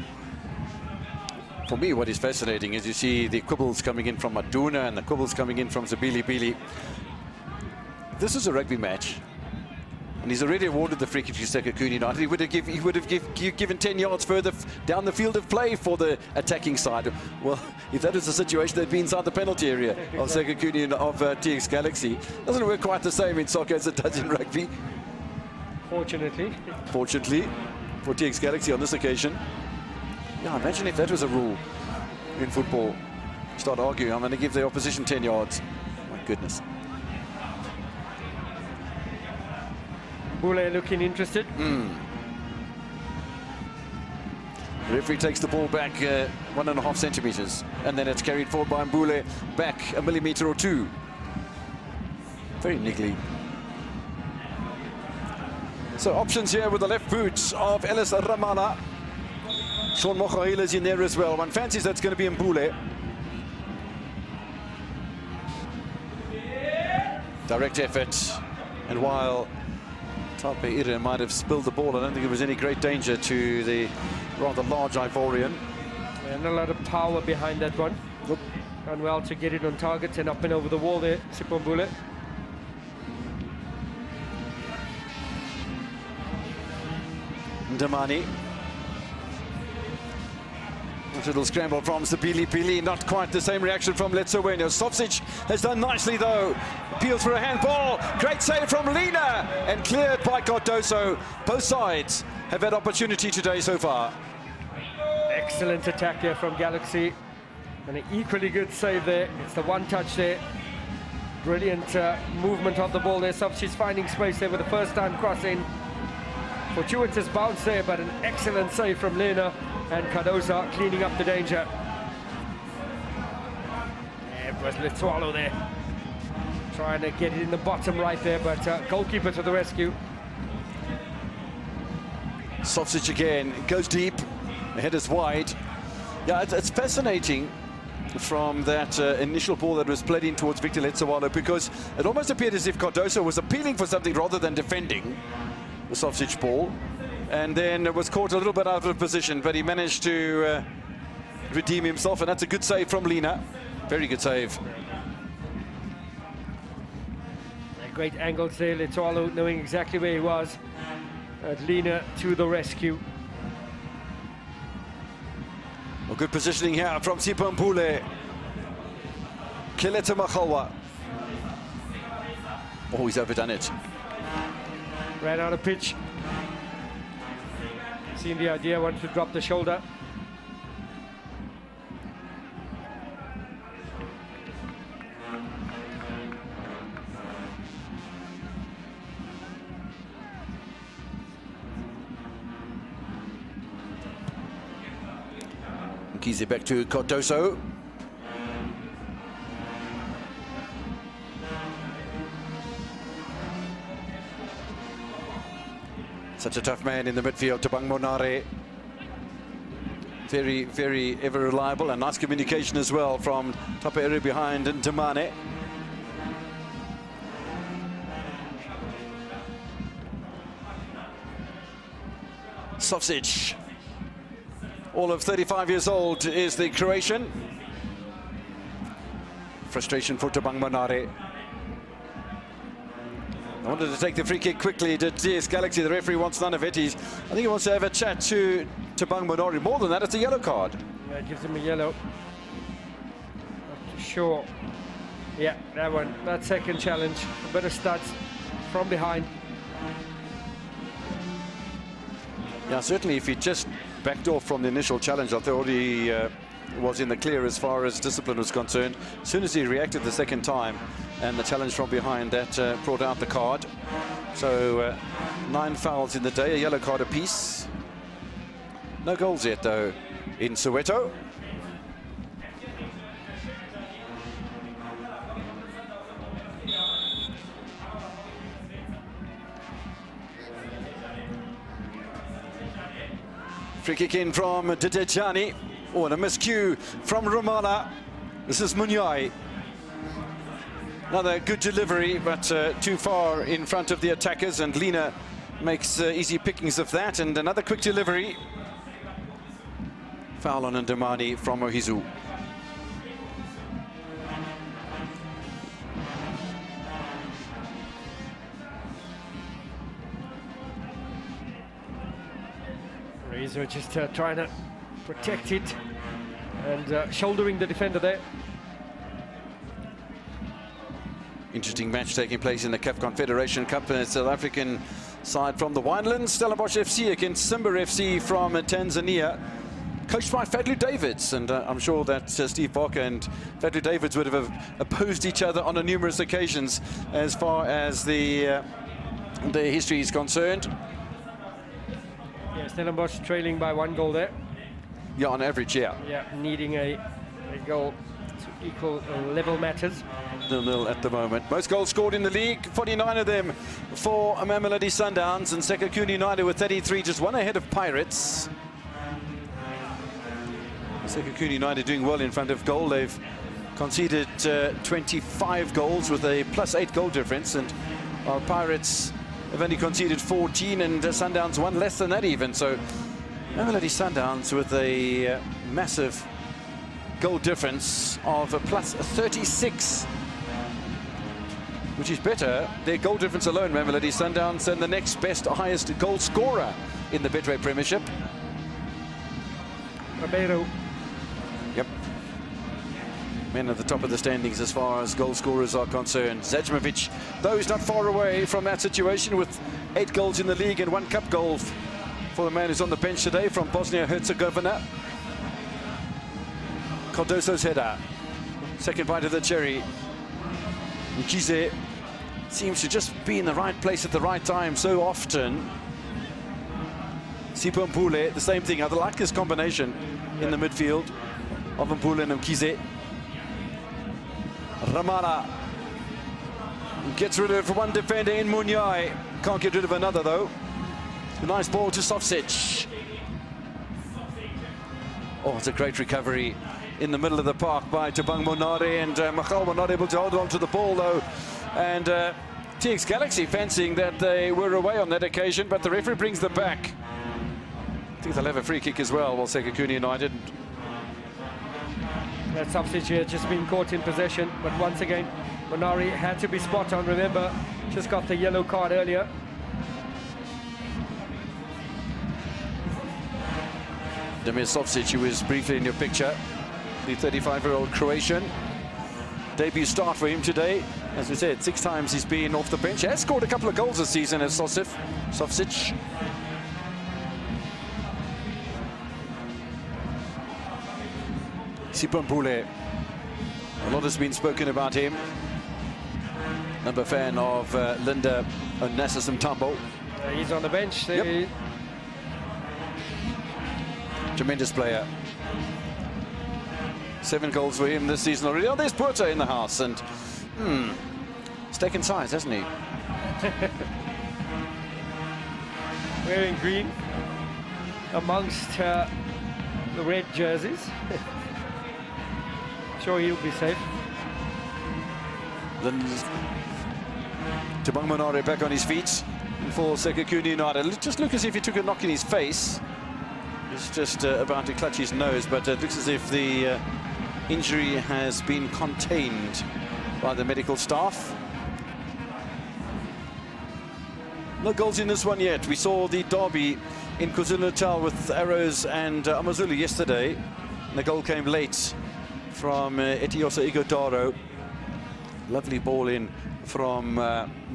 For me, what is fascinating is you see the quibbles coming in from Maduna and the quibbles coming in from Zabilibili. This is a rugby match, and he's already awarded the free kick to Sekhukhune United. He would have given 10 yards further down the field of play for the attacking side. Well, if that was the situation, they'd be inside the penalty area of Sekhukhune of TX Galaxy. Doesn't work quite the same in soccer as it does in rugby. Fortunately for TX Galaxy on this occasion. Yeah, imagine if that was a rule in football. Start arguing, I'm going to give the opposition 10 yards. My goodness. Boule looking interested. The referee takes the ball back 1.5 centimeters, and then it's carried forward by Boule back a millimeter or two. Very niggly. So options here with the left boot of Ellis Ramana. Sean Mochail is in there as well. One fancies that's going to be Mbule. Direct effort, and while Tape Ire might have spilled the ball, I don't think there was any great danger to the rather large Ivorian. And a lot of power behind that one. Nope. Done well to get it on target and up and over the wall there, Sipho Mbule. Ndamani. A little scramble from Zabilibili, not quite the same reaction from Letsowenyo. Sofsic has done nicely though. Appeals for a handball. Great save from Lina and cleared by Cardoso. Both sides have had opportunity today so far. Excellent attack here from Galaxy. And an equally good save there. It's the one touch there. Brilliant movement of the ball there. Sofsic's finding space there with the first time crossing. Fortuitous bounce there, but an excellent save from Lena, and Cardoso cleaning up the danger. Yeah, it was Letsoalo there, trying to get it in the bottom right there, but goalkeeper to the rescue. Sofsic again, goes deep, the head is wide. Yeah, it's fascinating from that initial ball that was played in towards Victor Letsoalo, because it almost appeared as if Cardoso was appealing for something rather than defending the Sofsic ball, and then it was caught a little bit out of position, but he managed to redeem himself, and that's a good save from Lina. Very good save. Great angles there, Letsoalo knowing exactly where he was. Lina to the rescue. Well, good positioning here from Sipho Mbule. Kileta Makhalwa. Oh, he's overdone it. Ran out of pitch. Seen the idea, wanted to drop the shoulder. Kizi back to Cardoso. Such a tough man in the midfield, Tabang Monare. Very, very ever reliable, and nice communication as well from Tapeere behind and Ndamane. Sofsic, all of 35 years old, is the Croatian. Frustration for Tabang Monare. I wanted to take the free kick quickly to TS Galaxy. The referee wants none of it. I think he wants to have a chat to Tabang Monare. More than that, it's a yellow card. Yeah, it gives him a yellow. Not too sure. Yeah, that one. That second challenge. A bit of studs from behind. Yeah, certainly if he just backed off from the initial challenge, I thought he was in the clear as far as discipline was concerned. As soon as he reacted the second time and the challenge from behind, that brought out the card. So 9 fouls in the day, a yellow card apiece. No goals yet though in Soweto. Free kick in from Dedejani. Oh, and a miscue from Romana. This is Munyai. Another good delivery, but too far in front of the attackers, and Lena makes easy pickings of that. And another quick delivery. Foul on Ndamani from Ohizu. Razor just trying to protect it and shouldering the defender there. Interesting match taking place in the CAF Confederation Cup. And South African side from the Winelands, Stellenbosch FC against Simba FC from Tanzania, coached by Fadlu Davids. And I'm sure that Steve Barker and Fadlu Davids would have opposed each other on numerous occasions as far as the history is concerned. Yeah, Stellenbosch trailing by 1 goal there. Yeah, on average, yeah. Yeah, needing a goal to equal level matters. 0-0 at the moment. Most goals scored in the league, 49 of them for Mamelodi Sundowns, and Sekhukhune United with 33, just one ahead of Pirates. Sekhukhune United doing well in front of goal. They've conceded 25 goals with a +8 goal difference, and our Pirates have only conceded 14, and Sundowns one less than that even. So Mamelodi Sundowns with a massive goal difference of a +36, which is better. Their goal difference alone, Mamelodi Sundowns, and the next best, highest goal scorer in the Betway Premiership. Ribeiro. Yep. Men at the top of the standings as far as goal scorers are concerned. Zajmovic, though, is not far away from that situation with 8 goals in the league and 1 cup goal for the man who's on the bench today from Bosnia-Herzegovina. Cardoso's header. Second bite of the cherry. Mkize seems to just be in the right place at the right time so often. Sipho Mpule, the same thing. I like this combination in the midfield of Mpule and Mkize. Ramara gets rid of one defender in Munyai. Can't get rid of another, though. A nice ball to Sofsic. Oh, it's a great recovery in the middle of the park by Tabang Monare, and Machal were not able to hold on to the ball, though. And TX Galaxy fancying that they were away on that occasion, but the referee brings them back. I think they'll have a free kick as well, while Sekhukhune United. That Sofsic here just been caught in possession, but once again, Monari had to be spot on. Remember, just got the yellow card earlier. Damir Sofsic, who was briefly in your picture, the 35-year-old Croatian. Debut start for him today. As we said, 6 times he's been off the bench. He has scored a couple of goals this season as Sofsic. Sipho Mpule. A lot has been spoken about him. Number fan of Linda Onassis Mtambo. He's on the bench. Yep. Tremendous player. 7 goals for him this season already. Oh, there's Puerto in the house, and he's taken size, hasn't he? Wearing green amongst the red jerseys. Sure, he'll be safe. Then Tabang Monare back on his feet for Sekhukhune United. Just look as if he took a knock in his face. He's just about to clutch his nose, but it looks as if the injury has been contained by the medical staff. No goals in this one yet. We saw the derby in KwaZulu-Natal with Arrows and Amazulu yesterday. And the goal came late from Etiosa Igodaro. Lovely ball in from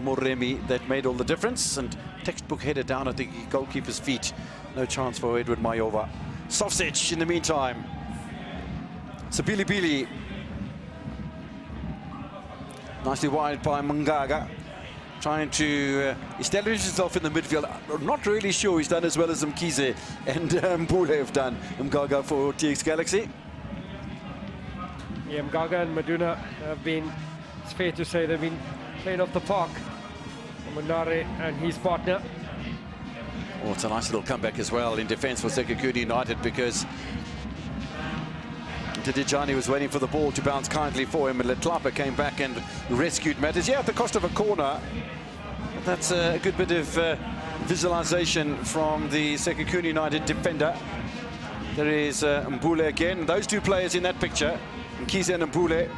Moremi that made all the difference, and textbook header down at the goalkeeper's feet. No chance for Edward Mayova. Sofsic in the meantime. Sabilibili. Nicely wide by Mangaga. Trying to establish himself in the midfield. I'm not really sure he's done as well as Mkize and Mpule have done. Mgaga for TX Galaxy. Yeah, Mgaga and Maduna have been, it's fair to say, they've been playing off the park. Munare and his partner. Oh, it's a nice little comeback as well in defence for Sekhukhune United, because Didijani was waiting for the ball to bounce kindly for him, and Letlapa came back and rescued matters. Yeah, at the cost of a corner. But that's a good bit of visualization from the Sekhukhune United defender. There is Mbule again. Those two players in that picture, Mkhize and Mbule.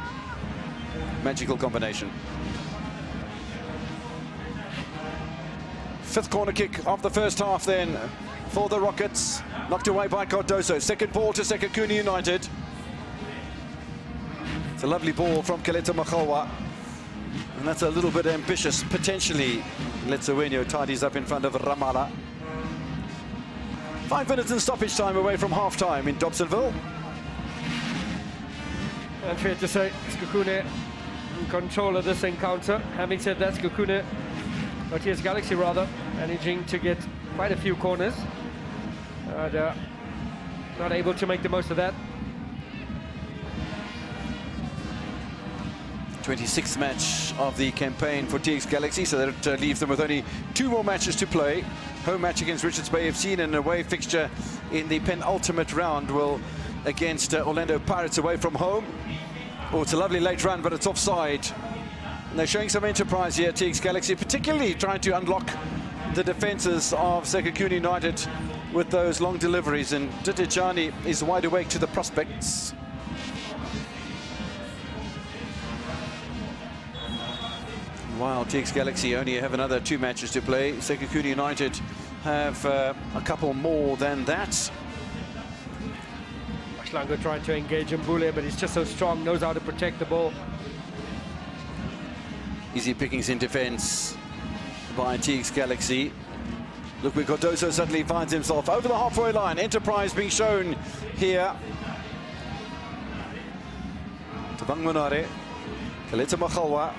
Magical combination. Fifth corner kick of the first half then for the Rockets. Knocked away by Cardoso. Second ball to Sekhukhune United. It's a lovely ball from Kaleta Makhalwa. And that's a little bit ambitious, potentially. Letsowenyo tidies up in front of Ramala. 5 minutes in stoppage time away from half-time in Dobsonville. And fair to say, Sekhukhune in control of this encounter. Having said that, Sekhukhune, or TS Galaxy rather, managing to get quite a few corners. Not able to make the most of that. 26th match of the campaign for TX Galaxy, so that leaves them with only 2 more matches to play. Home match against Richards Bay FC and an away fixture in the penultimate round will against Orlando Pirates away from home. Oh, it's a lovely late run, but it's offside. And they're showing some enterprise here, TX Galaxy, particularly trying to unlock the defences of Sekhukhune United with those long deliveries, and Didijani is wide awake to the prospects. While TX Galaxy only have another 2 matches to play, Sekhukhune United have a couple more than that. Ashlango trying to engage Mbule, but he's just so strong, knows how to protect the ball. Easy pickings in defence by TX Galaxy. Look where Cardoso suddenly finds himself over the halfway line. Enterprise being shown here. Tabang Manare, Kaleta Makhalwa.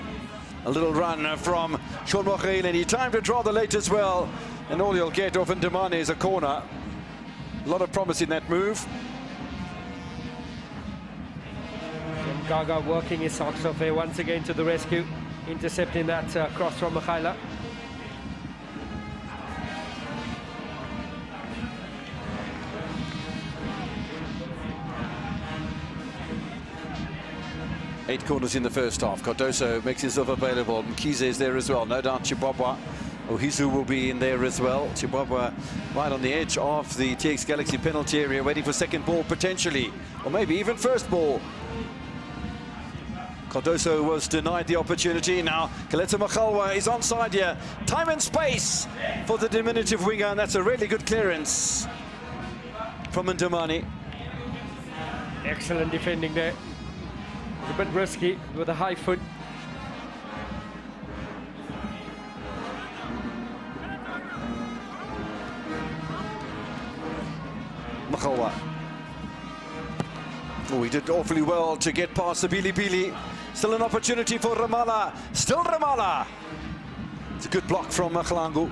A little run from Sean Mokhel, and he timed it rather late as well. And all you'll get off in Ndamane is a corner. A lot of promise in that move. And Gaga working his socks off here once again to the rescue, intercepting that cross from Makhaila. Eight corners in the first half. Cardoso makes himself available. Mkhize is there as well. No doubt Chibwabwa. Ohizu will be in there as well. Chibwabwa right on the edge of the TX Galaxy penalty area, waiting for second ball potentially, or maybe even first ball. Cardoso was denied the opportunity. Now Kaleta Makhalwa is onside here. Time and space for the diminutive winger, and that's a really good clearance from Ndamane. Excellent defending there. A bit risky with a high foot. Makhalwa. Oh, he did awfully well to get past the Bilibili. Still an opportunity for Ramala. Still Ramala. It's a good block from Makhalangu.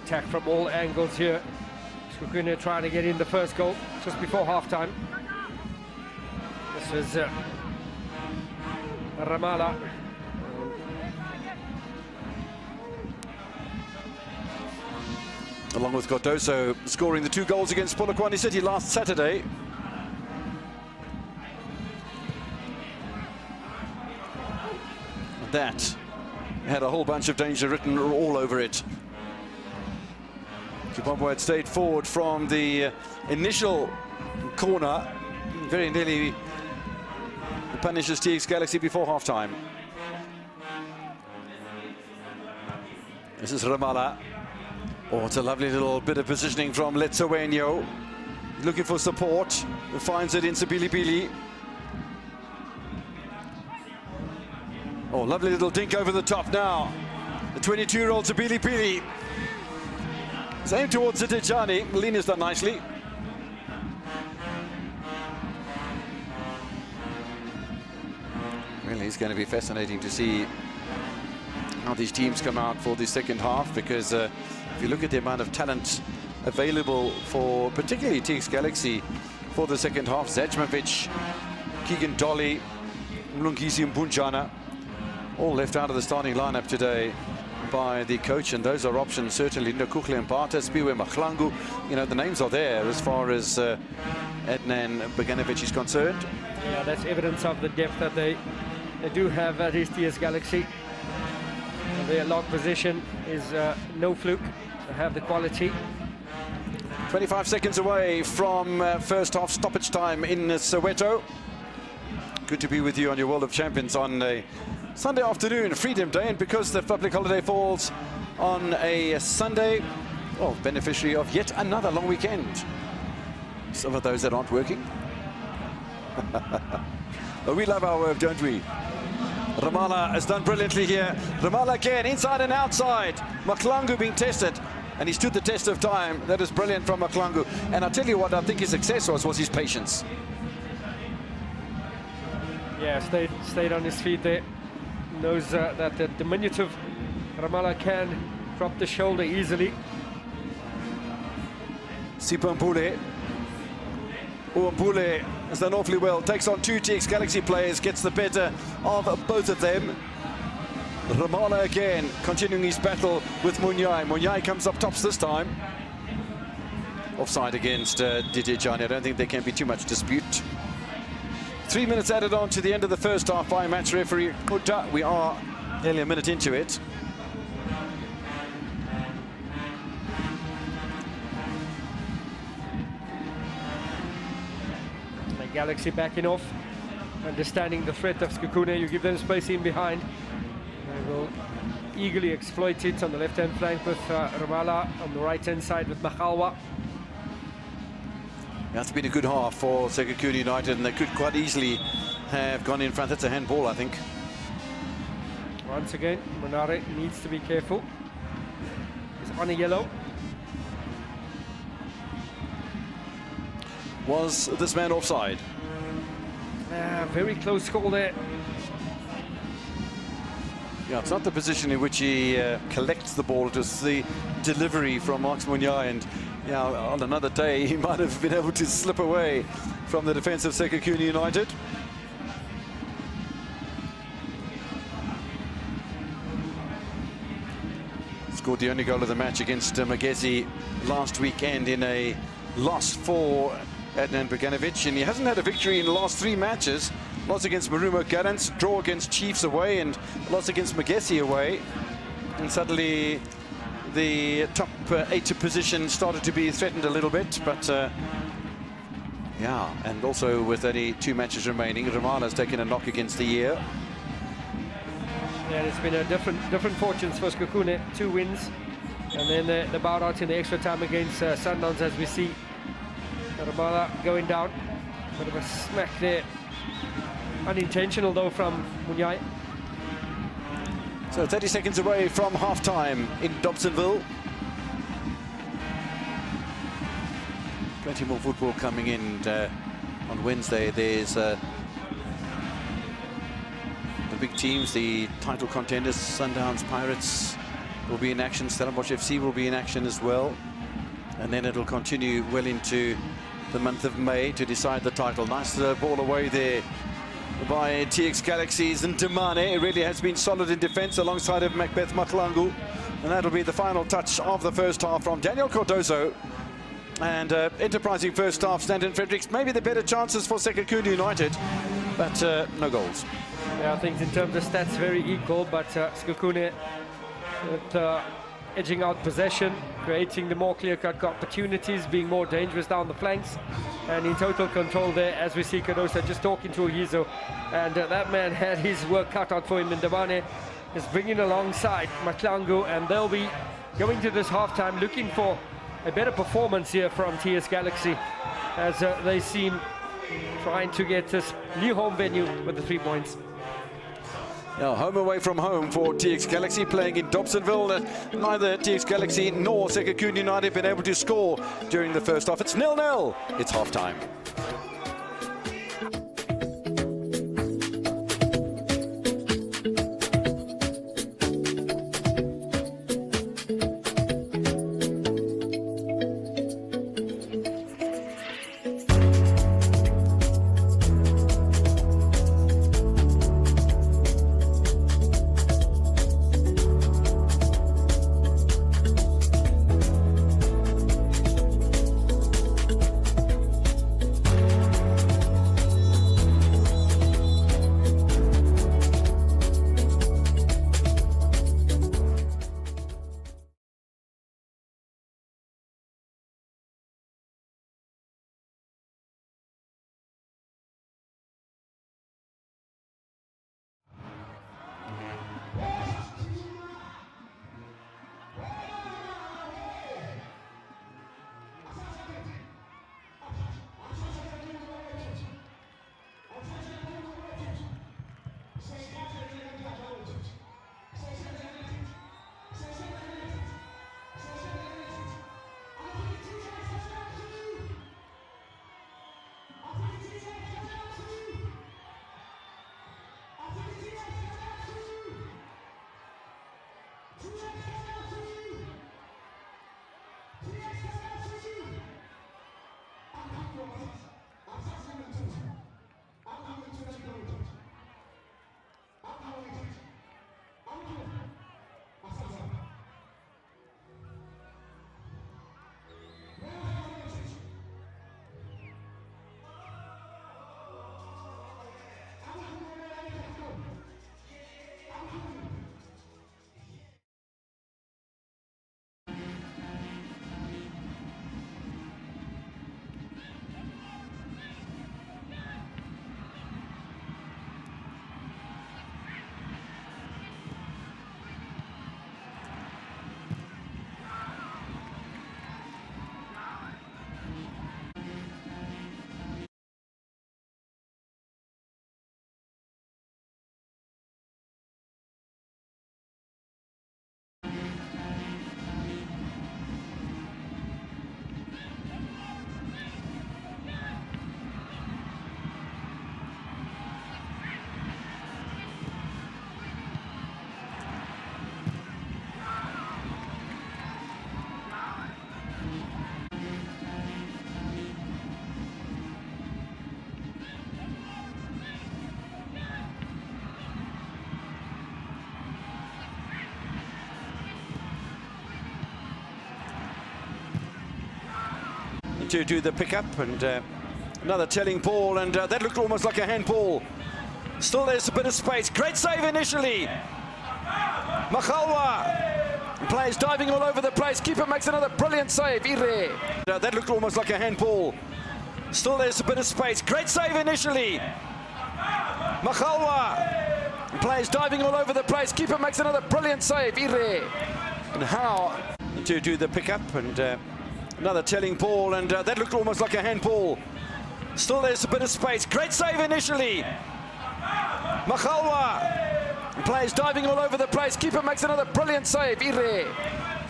Attack from all angles here. Sekhukhune trying to get in the first goal just before half-time. This was Ramala. Along with Cardoso scoring the 2 goals against Polokwane City last Saturday. That had a whole bunch of danger written all over it. Zimbabwe had stayed forward from the initial corner, very nearly punishes TX Galaxy before half-time. This is Ramala. Oh, it's a lovely little bit of positioning from Letsowenyo. Looking for support, finds it in Sibilibili. Oh, lovely little dink over the top now. The 22-year-old Sibilibili. It's aimed towards Didijani. Molina's done nicely. Really, it's going to be fascinating to see how these teams come out for the second half, because if you look at the amount of talent available for particularly TX Galaxy for the second half, Zajmovic, Keegan Dolly, Mlungisi Mbunjana, all left out of the starting lineup today by the coach, and those are options certainly. Sekhukhune and Bata, Spiwe Makhalangu, you know, the names are there as far as Adnan Beganovic is concerned. Yeah, that's evidence of the depth that they do have at his TS Galaxy. Their lock position is no fluke. They have the quality. 25 seconds away from first half stoppage time in Soweto. Good to be with you on your World of Champions on a Sunday afternoon, Freedom Day, and because the public holiday falls on a Sunday, well, beneficiary of yet another long weekend. Some of those that aren't working. But we love our work, don't we? Ramala has done brilliantly here. Ramala again, inside and outside. Maklangu being tested, and he stood the test of time. That is brilliant from Maklangu. And I'll tell you what I think his success was his patience. Yeah, stayed on his feet there. Knows that the diminutive Ramala can drop the shoulder easily. Sipampule. Uampule has done awfully well. Takes on two TX Galaxy players, gets the better of both of them. Ramala again, continuing his battle with Munyai. Munyai comes up tops this time. Offside against Didijani. I don't think there can be too much dispute. 3 minutes added on to the end of the first half by match referee Kutta. We are nearly a minute into it. The Galaxy backing off, understanding the threat of Sekhukhune. You give them space in behind. They will eagerly exploit it on the left-hand flank with Ramala, on the right-hand side with Makhalwa. That's been a good half for Sekhukhune United, and they could quite easily have gone in front. That's a handball, I think. Once again, Munare needs to be careful. He's on a yellow. Was this man offside? Very close call there. Yeah, it's not the position in which he collects the ball, it was the delivery from Marx Munyai, and yeah, on another day he might have been able to slip away from the defence of Sekhukhune United. Scored the only goal of the match against Magezi last weekend in a loss for Adnan Beganovic, and he hasn't had a victory in the last 3 matches. Loss against Marumo Gardens, draw against Chiefs away, and loss against Magesi away. And suddenly the top 8 position started to be threatened a little bit, but yeah, and also with only 2 matches remaining, Ramala's taken a knock against the year. Yeah, it's been a different fortunes for Sekhukhune. 2 wins, and then the bout out in the extra time against Sundowns, as we see Ramala going down. Bit of a smack there. Unintentional though from Munyai. So 30 seconds away from half-time in Dobsonville. Plenty more football coming in on Wednesday. There's the big teams, the title contenders, Sundowns, Pirates will be in action. Stellenbosch FC will be in action as well. And then it'll continue well into the month of May to decide the title. Nice ball away there by TX Galaxies, and Demane really has been solid in defence alongside of Macbeth Maklangu, and that'll be the final touch of the first half from Daniel Cardozo. And enterprising first half, Stanton Fredericks, maybe the better chances for Sekhukhune United, but no goals. Yeah, I think in terms of stats very equal, but Sekhukhune edging out possession, creating the more clear-cut opportunities, being more dangerous down the flanks, and in total control there, as we see Cardoso just talking to Oyizo, and that man had his work cut out for him. And Damane is bringing alongside Maklangu, and they'll be going to this halftime looking for a better performance here from TS Galaxy, as they seem trying to get this new home venue with the 3 points. Now, home away from home for TX Galaxy, playing in Dobsonville. Neither TX Galaxy nor Sekhukhune United been able to score during the first half. It's 0-0. It's half-time. to do the pickup, and another telling ball, and that looked almost like a handball. Still there's a bit of space. Great save initially. Makhalwa. Players diving all over the place. Keeper makes another brilliant save. Ire. That looked almost like a handball. Still there's a bit of space. Great save initially. Makhalwa. Players diving all over the place. Keeper makes another brilliant save. Ire. And how to do the pickup, and another telling ball, and that looked almost like a handball. Still there's a bit of space. Great save initially. Makhalwa. Players diving all over the place. Keeper makes another brilliant save. Ire.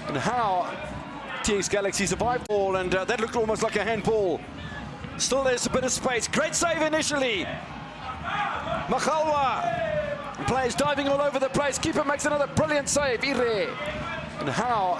And how TX Galaxy survived ball, and that looked almost like a handball. Still there's a bit of space. Great save initially. Makhalwa. Players diving all over the place. Keeper makes another brilliant save. Ire. And how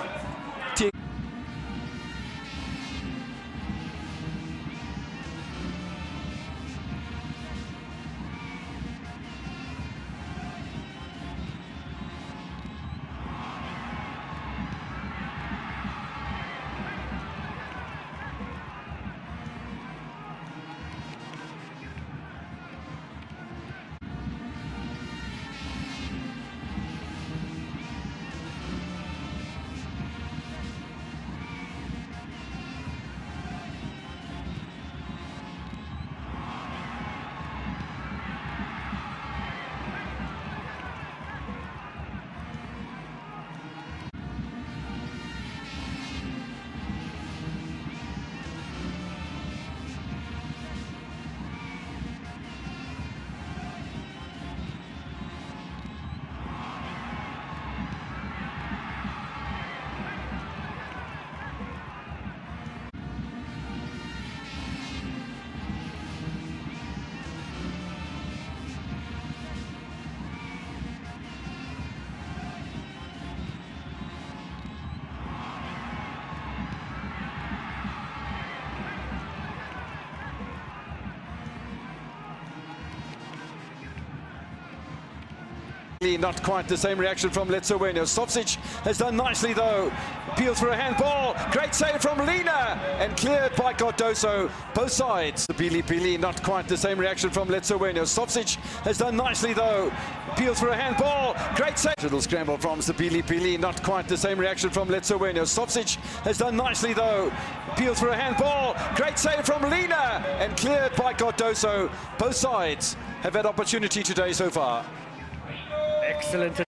not quite the same reaction from Letsowenyo. Sopsic has done nicely though. Appeals for a handball. Great save from Lina and cleared by Cardoso. Both sides. Pili, not quite the same reaction from Letsowenyo. Sopsic has done nicely though. Appeals for a handball. Great save. Little scramble from Pili, not quite the same reaction from Letsowenyo. Sopsic has done nicely though. Appeals for a handball. Great save from Lina and cleared by Cardoso. Both sides have had opportunity today so far. Excellent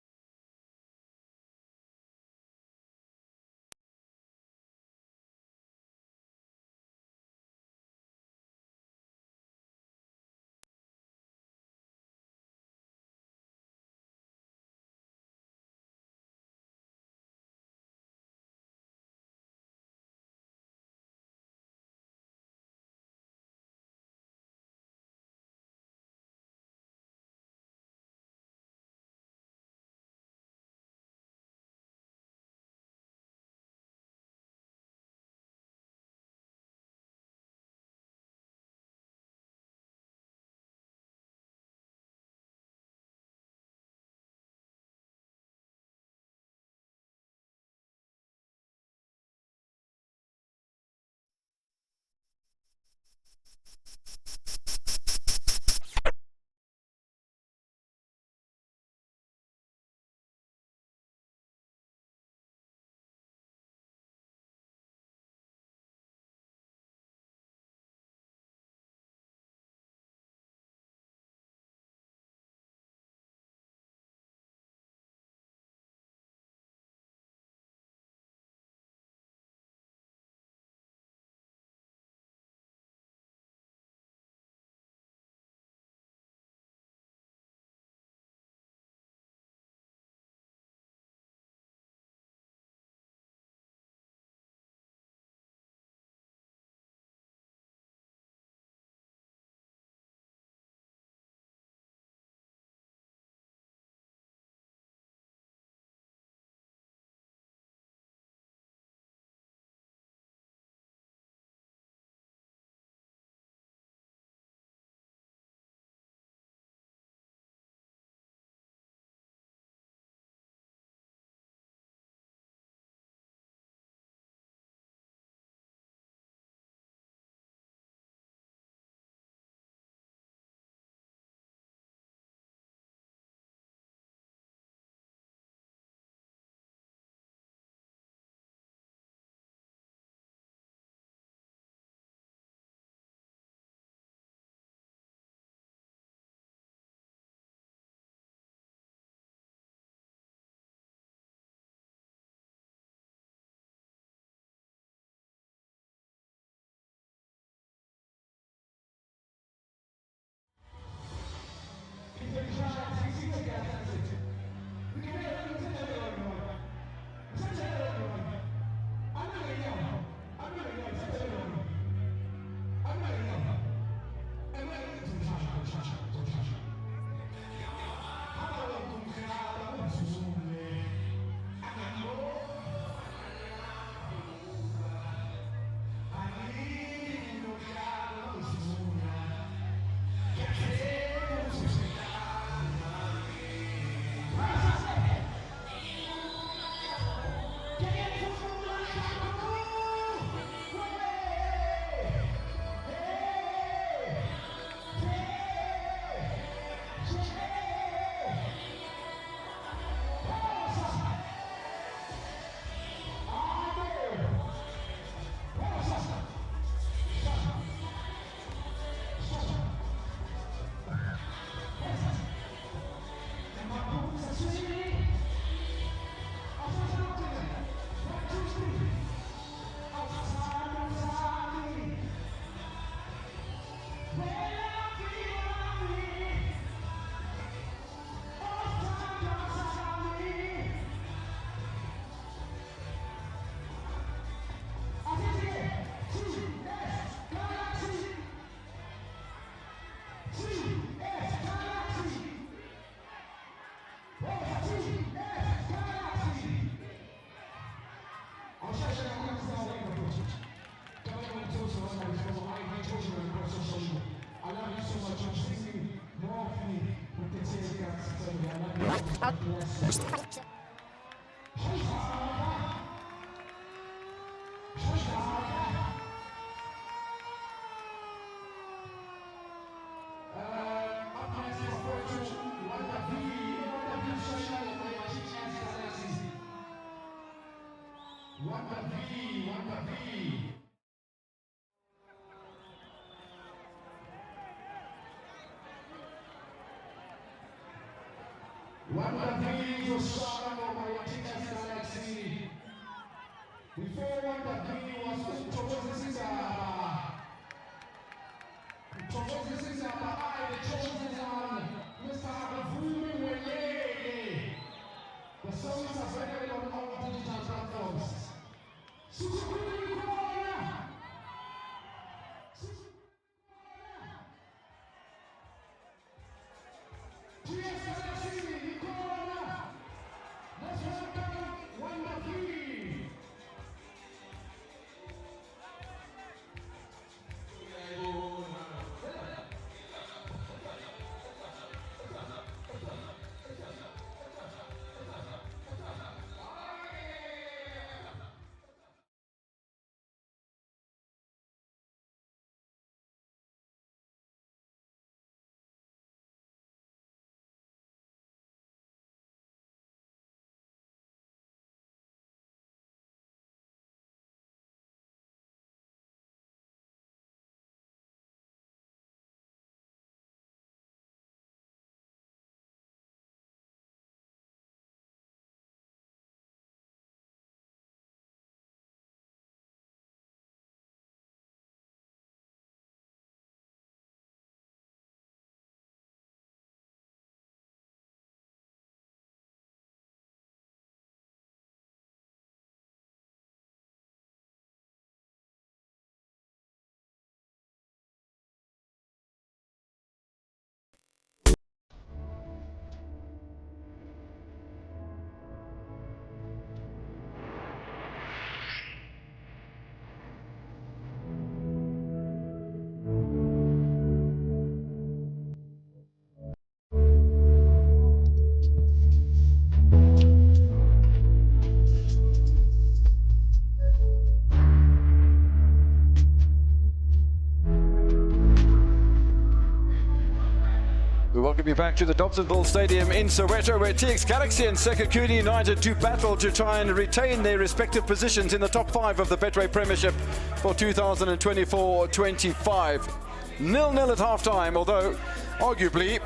We welcome you back to the Dobsonville Stadium in Soweto, where TX Galaxy and Sekhukhune United do battle to try and retain their respective positions in the top 5 of the Betway Premiership for 2024-25. 0-0 at half-time, although arguably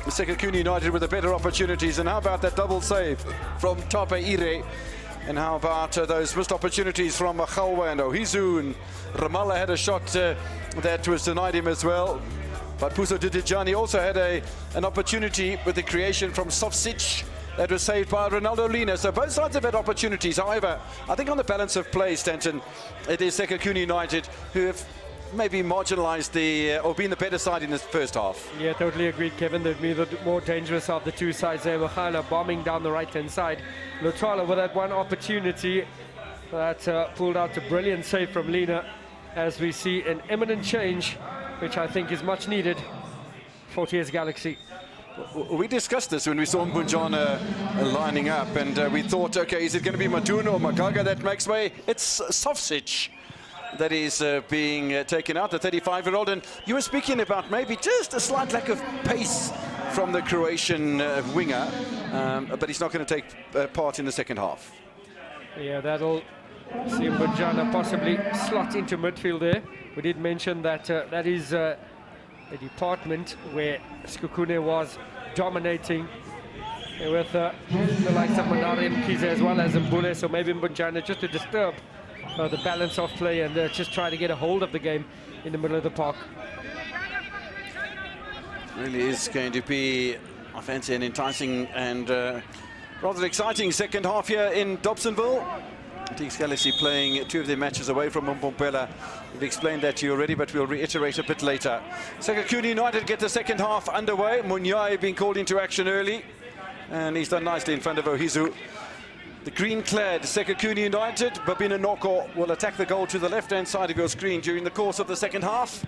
Sekhukhune United with the better opportunities. And how about that double save from Tape Ire? And how about those missed opportunities from Machawa and Ohizu? And Ramallah had a shot that was denied him as well. But Puso Didijani also had an opportunity with the creation from Sofsic that was saved by Ronaldo Lina. So both sides have had opportunities. However, I think on the balance of play, Stanton, it is Sekhukhune United who have maybe marginalised or been the better side in this first half. Yeah, totally agreed, Kevin. They've been the more dangerous of the two sides there. Wakhala bombing down the right-hand side. Lotwala with that one opportunity that pulled out a brilliant save from Lina, as we see an imminent change, which I think is much needed for TS Galaxy. We discussed this when we saw Mbunjana lining up, and we thought, okay, is it going to be Matuna or Magaga that makes way? It's Sofsic that is being taken out, the 35-year-old. And you were speaking about maybe just a slight lack of pace from the Croatian winger, but he's not going to take part in the second half. Yeah, that'll see Mbunjana possibly slot into midfield there. We did mention that that is a department where Sekhukhune was dominating with the likes of Manari and Kiza as well as Mbule. So maybe Mbunjana just to disturb the balance of play and just try to get a hold of the game in the middle of the park. Really is going to be, I fancy, an enticing and rather exciting second half here in Dobsonville. TX Galaxy playing 2 of their matches away from Mpompela. We've explained that to you already, but we'll reiterate a bit later. Sekhukhune United get the second half underway. Munyai being called into action early, and he's done nicely in front of Ohizu. The green-clad Sekhukhune United, Babina Noko will attack the goal to the left-hand side of your screen during the course of the second half.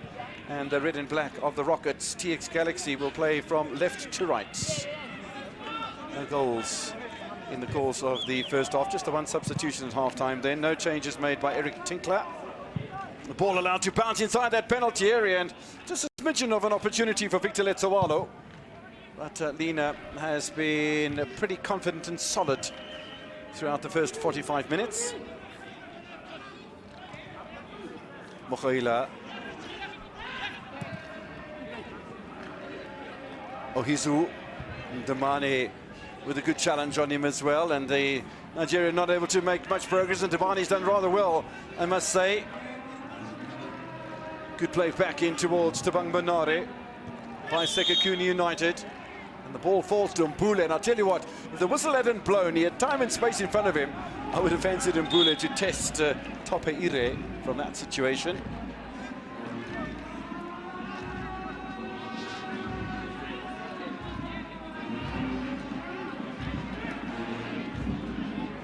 And the red and black of the Rockets, TX Galaxy, will play from left to right. No goals in the course of the first half. Just the one substitution at half-time then. No changes made by Eric Tinkler. The ball allowed to bounce inside that penalty area, and just a smidgen of an opportunity for Victor Letsawalo. But Lena has been pretty confident and solid throughout the first 45 minutes. Mokhoila. Ohizu. Damani with a good challenge on him as well, and the Nigeria not able to make much progress, and Damani's done rather well, I must say. Good play back in towards Tabang Banare by Sekhukhune United. And the ball falls to Mbule. And I'll tell you what, if the whistle hadn't blown, he had time and space in front of him, I would have fancied Mbule to test Tope Ire from that situation.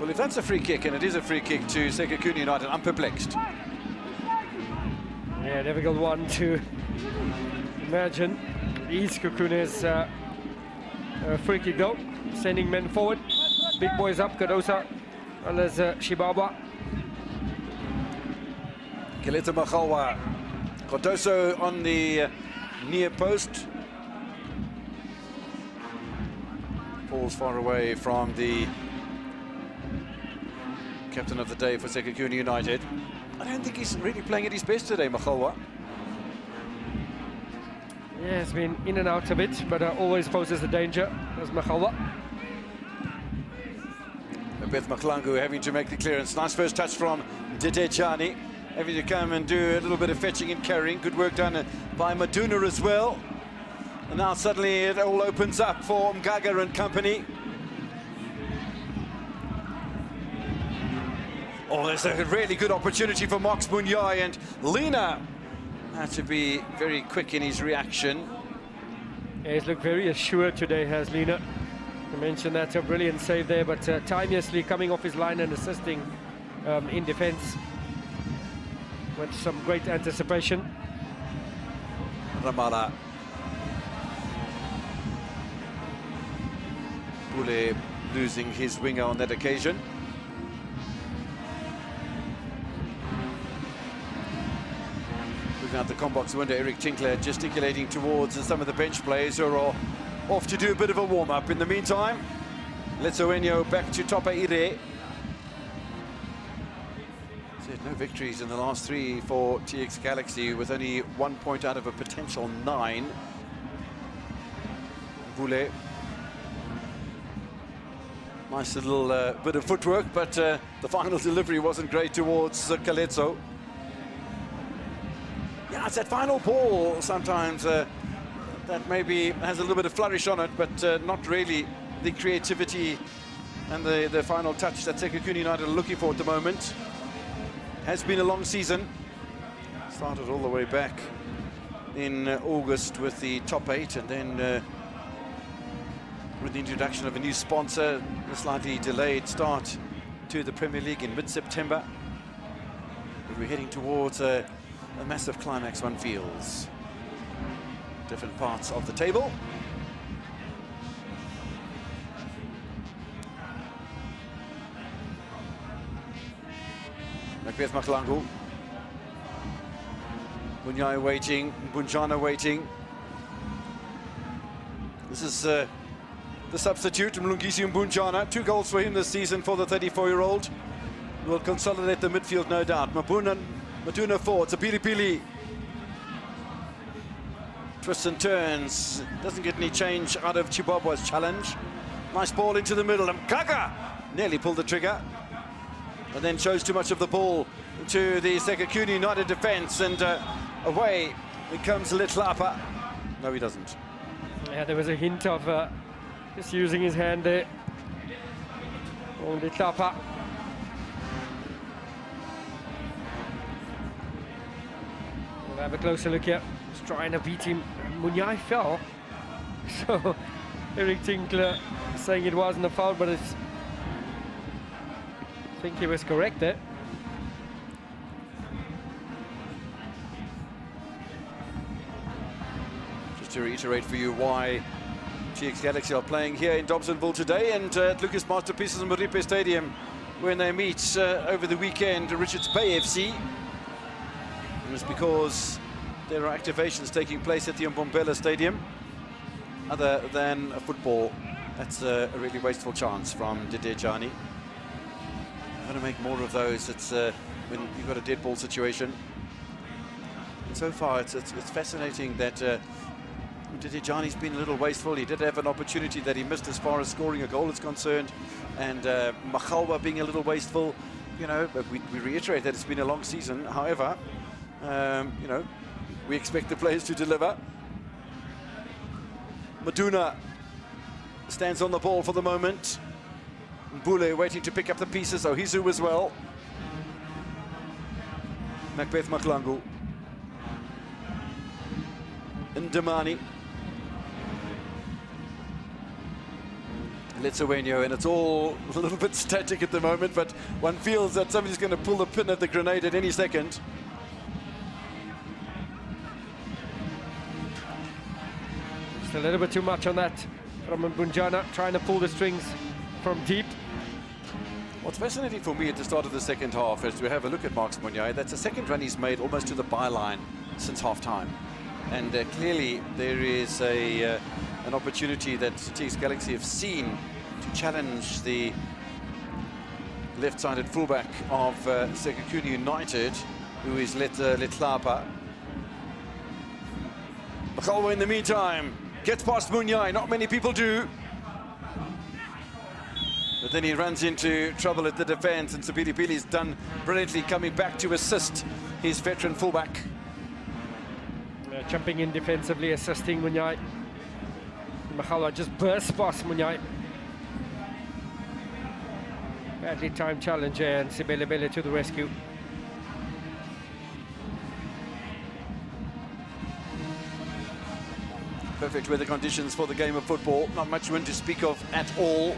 Well, if that's a free kick, and it is a free kick to Sekhukhune United, I'm perplexed. Yeah, difficult one to imagine. Sekhukune's free kick though, sending men forward. Big boys up, Kadosa, and there's Shibaba. Keleta Makhalwa. Kadoso on the near post. Falls far away from the captain of the day for Sekhukhune United. I don't think he's really playing at his best today, Makhalwa. Yeah, he's been in and out a bit, but always poses a danger as Makhalwa. Beth Maklangu having to make the clearance. Nice first touch from Dede Chani, having to come and do a little bit of fetching and carrying. Good work done by Maduna as well. And now suddenly it all opens up for Mgaga and company. Oh, there's a really good opportunity for Mox Munyai, and Lena had to be very quick in his reaction. Yeah, he's looked very assured today, has Lena. I mentioned that's a brilliant save there, but timelessly coming off his line and assisting in defense with some great anticipation. Ramala. Bule losing his winger on that occasion. Looking out the combox window, Eric Tinkler gesticulating towards some of the bench players who are off to do a bit of a warm-up. In the meantime, Letsoenyo back to Tope Ire. No victories in the last 3 for TX Galaxy, with only 1 point out of a potential 9. Bule. Nice little bit of footwork, but the final delivery wasn't great towards Kaletso. Yeah, it's that final ball sometimes that maybe has a little bit of flourish on it, but not really the creativity and the final touch that Sekhukhune United are looking for at the moment. Has been a long season. Started all the way back in August with the top 8, and then with the introduction of a new sponsor, a slightly delayed start to the Premier League in mid-September. We're heading towards a massive climax, one feels. Different parts of the table. Macbeth Maklangu. Bunyai waiting, Bunjana waiting. This is the substitute, Mlungisi Mbunjana. 2 goals for him this season for the 34-year-old. Will consolidate the midfield, no doubt. Maduna forward, Pili. Twists and turns, doesn't get any change out of Chibaba's challenge. Nice ball into the middle, and Mgaga nearly pulled the trigger, and then shows too much of the ball to the Sekhukhune United defence, and away it comes Litlapa. No, he doesn't. Yeah, there was a hint of just using his hand there. Oh, Litlapa. We'll have a closer look here. Just trying to beat him. Munyai fell. So Eric Tinkler saying it wasn't a foul, but it's, I think he was correct there. Just to reiterate for you why TX Galaxy are playing here in Dobsonville today, and at Lucas Masterpieces and Moripe Stadium, when they meet over the weekend, Richards Bay FC. And it's because there are activations taking place at the Mbombela Stadium. Other than a football, that's a really wasteful chance from Didejani. I'm going to make more of those. It's when you've got a dead ball situation. And so far, it's fascinating that Didejani's been a little wasteful. He did have an opportunity that he missed as far as scoring a goal is concerned, and Makhalwa being a little wasteful. You know, but we reiterate that it's been a long season. However, you know, we expect the players to deliver. Maduna stands on the ball for the moment. Mbule waiting to pick up the pieces. Ohizu as well. Macbeth Maklangu. Ndamani. Letsowenyo, and it's all a little bit static at the moment, but one feels that somebody's going to pull the pin at the grenade at any second. Just a little bit too much on that from Mbunjana, trying to pull the strings from deep. What's fascinating for me at the start of the second half is to have a look at Marks Munyai. That's the second run he's made almost to the byline since half-time. And clearly there is an opportunity that TX Galaxy have seen to challenge the left-sided fullback of Sekhukhune United, who is Letlapa. Makhalwa in the meantime gets past Munyai. Not many people do. But then he runs into trouble at the defense, and Sipilibili's done brilliantly coming back to assist his veteran fullback. Jumping in defensively, assisting Munyai. Makhalwa just bursts past Munyai. Badly timed challenge here, and Sibelebele to the rescue. Perfect weather conditions for the game of football. Not much wind to speak of at all.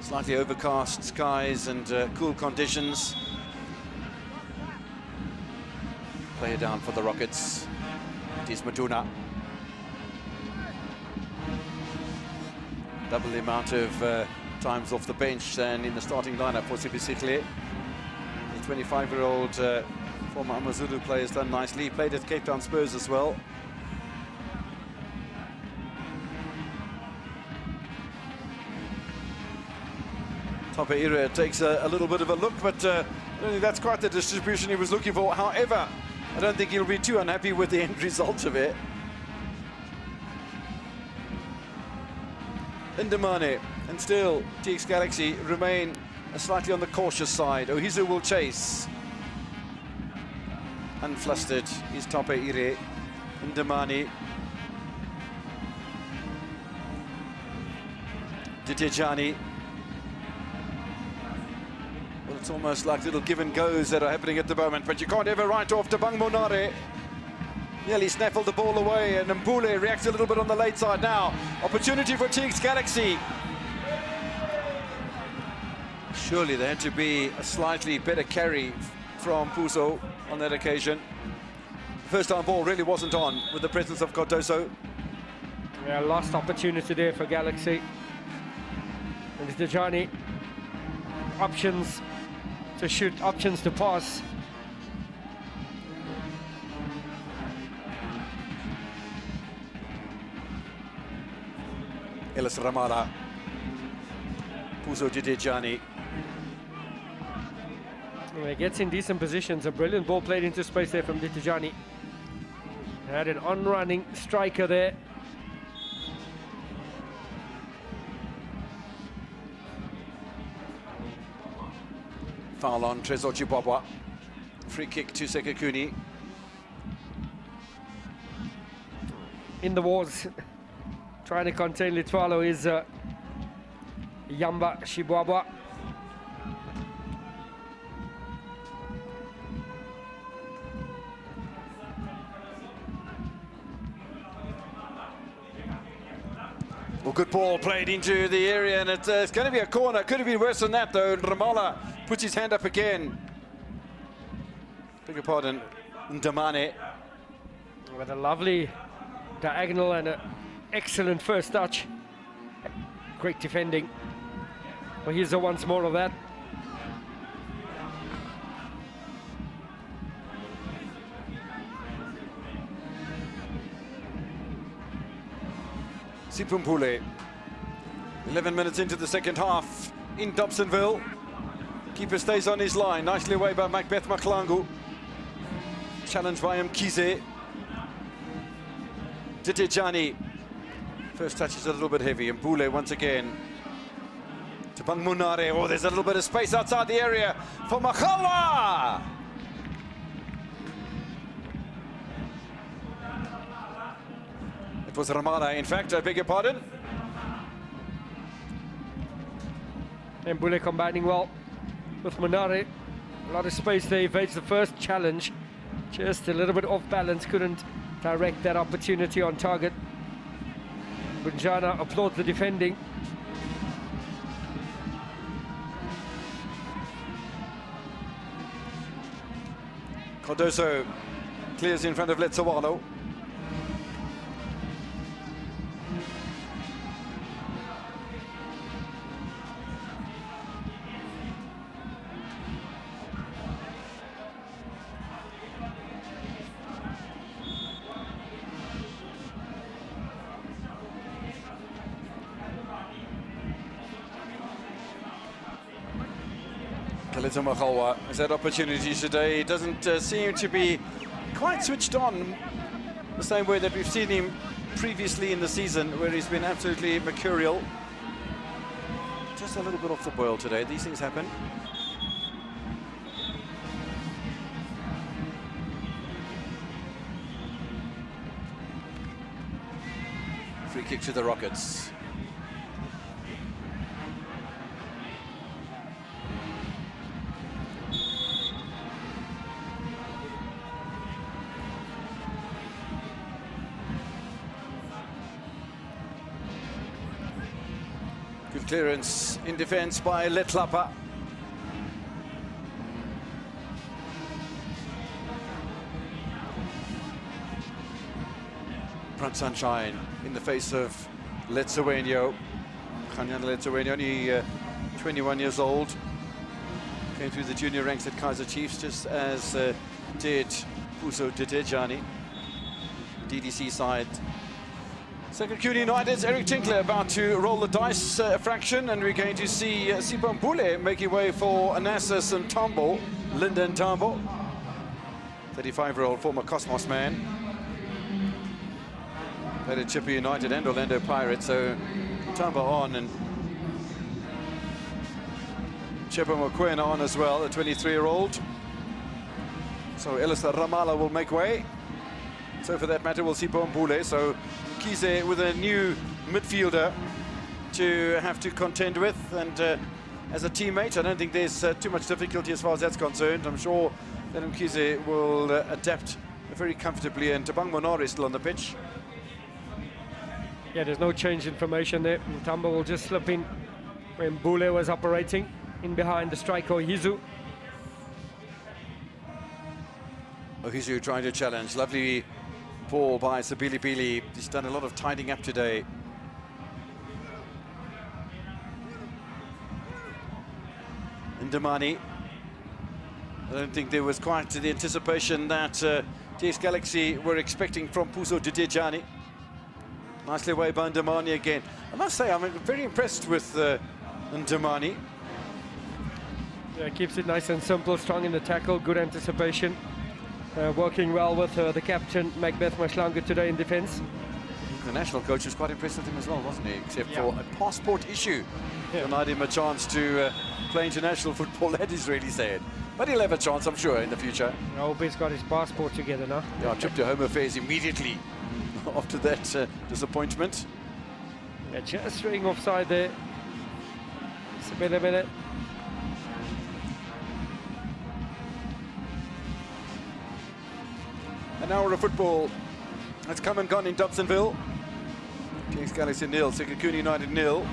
Slightly overcast skies and cool conditions. Player down for the Rockets. It is Maduna. Double the amount of times off the bench than in the starting lineup for Sibisikle. The 25-year-old former Amazulu player has done nicely. He played at Cape Town Spurs as well. Tapeira takes a little bit of a look, but I don't think that's quite the distribution he was looking for. However, I don't think he'll be too unhappy with the end result of it. Ndamane, and still TX Galaxy remain slightly on the cautious side. Ohizu will chase. Unflustered is Tapeira. Ndamane. Didejani. Well, it's almost like little give and goes that are happening at the moment, but you can't ever write off Tabang Monare. Nearly snaffled the ball away, and Mbule reacts a little bit on the late side now. Opportunity for TX Galaxy. Surely there had to be a slightly better carry from Puso on that occasion. First time ball really wasn't on with the presence of Cardoso. Yeah, lost opportunity there for Galaxy. And it's Dejani. Options to shoot, options to pass. Elis Ramala. Puso Didejani. He gets in decent positions. A brilliant ball played into space there from Didejani. Had an on-running striker there. Foul on Trezor Chibwabwa. Free kick to Sekhukhune. In the walls, trying to contain Litwalo is Yamba Shibwabwa. Well, good ball played into the area, and it's going to be a corner. Could have been worse than that, though. Ramala puts his hand up again. Beg your pardon, Ndamane. With a lovely diagonal and an excellent first touch. Great defending. But here's once more of that. Sekhukhune, 11 minutes into the second half in Dobsonville. Keeper stays on his line, nicely away by Macbeth Mahlangu. Challenged by Mkhize. Ditejani. First touch is a little bit heavy. Mpule once again. To Bangmunare. Oh, there's a little bit of space outside the area for Makhalwa. It was Ramana, in fact, I beg your pardon. And Bule combining well with Munare. A lot of space there, evades the first challenge. Just a little bit off balance, couldn't direct that opportunity on target. Bunjana applauds the defending. Cardoso clears in front of Letsawalo. Kalita Makhalwa has had opportunities today. He doesn't seem to be quite switched on the same way that we've seen him previously in the season, where he's been absolutely mercurial. Just a little bit off the boil today. These things happen. Free kick to the Rockets. Good clearance in defense by Letlapa. Front sunshine in the face of Letsowenyo. Khanyan Letsowenyo, only 21 years old. Came through the junior ranks at Kaizer Chiefs, just as did Puso Ditejani. DDC side. Sekhukhune United's Eric Tinkler about to roll the dice a fraction, and we're going to see Sipho Mpule making way for Anasis and Tambo, Lyndon Tambo, 35-year-old former Cosmos man. Played at Chippa United and Orlando Pirates, so Tambo on, and Chippa Mokoena on as well, a 23-year-old. So Ellis Ramala will make way. So for that matter, we'll see Sipho Mpule. So Mkhize with a new midfielder to have to contend with, and as a teammate, I don't think there's too much difficulty as far as that's concerned. I'm sure that Mkhize will adapt very comfortably, and Tabang Monore is still on the pitch. Yeah, there's no change in formation there. Mutambo will just slip in when Bule was operating in behind the striker Hizu. Hizu trying to challenge. Lovely ball by Sabili Bili. He's done a lot of tidying up today. Ndamani. I don't think there was quite the anticipation that TS Galaxy were expecting from Puso Ditejani. Nicely away by Ndamani again. I must say, I'm very impressed with Ndamani. Yeah, keeps it nice and simple, strong in the tackle, good anticipation. Working well with the captain, Macbeth Mahlangu, today in defence. The national coach was quite impressed with him as well, wasn't he? Except for a passport issue. Denied him a chance to play international football, that is really sad. But he'll have a chance, I'm sure, in the future. I hope he's got his passport together now. Yeah, trip to Home Affairs immediately after that disappointment. Yeah, just straying offside there. Sebele. An hour of football has come and gone in Dobsonville. TS Galaxy 0, Sekhukhune United 0.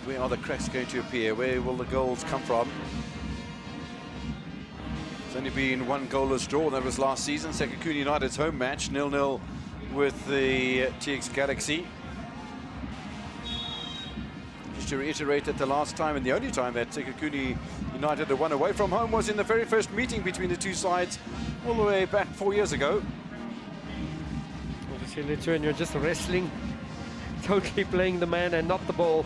Where are the cracks going to appear? Where will the goals come from? It's only been one goalless draw, that was last season. Sekhukhune United's home match, 0-0 with the TX Galaxy. Just to reiterate that the last time and the only time that Sekhukhune United had won away from home was in the very first meeting between the two sides all the way back 4 years ago. Obviously, Lithuania just wrestling, totally playing the man and not the ball.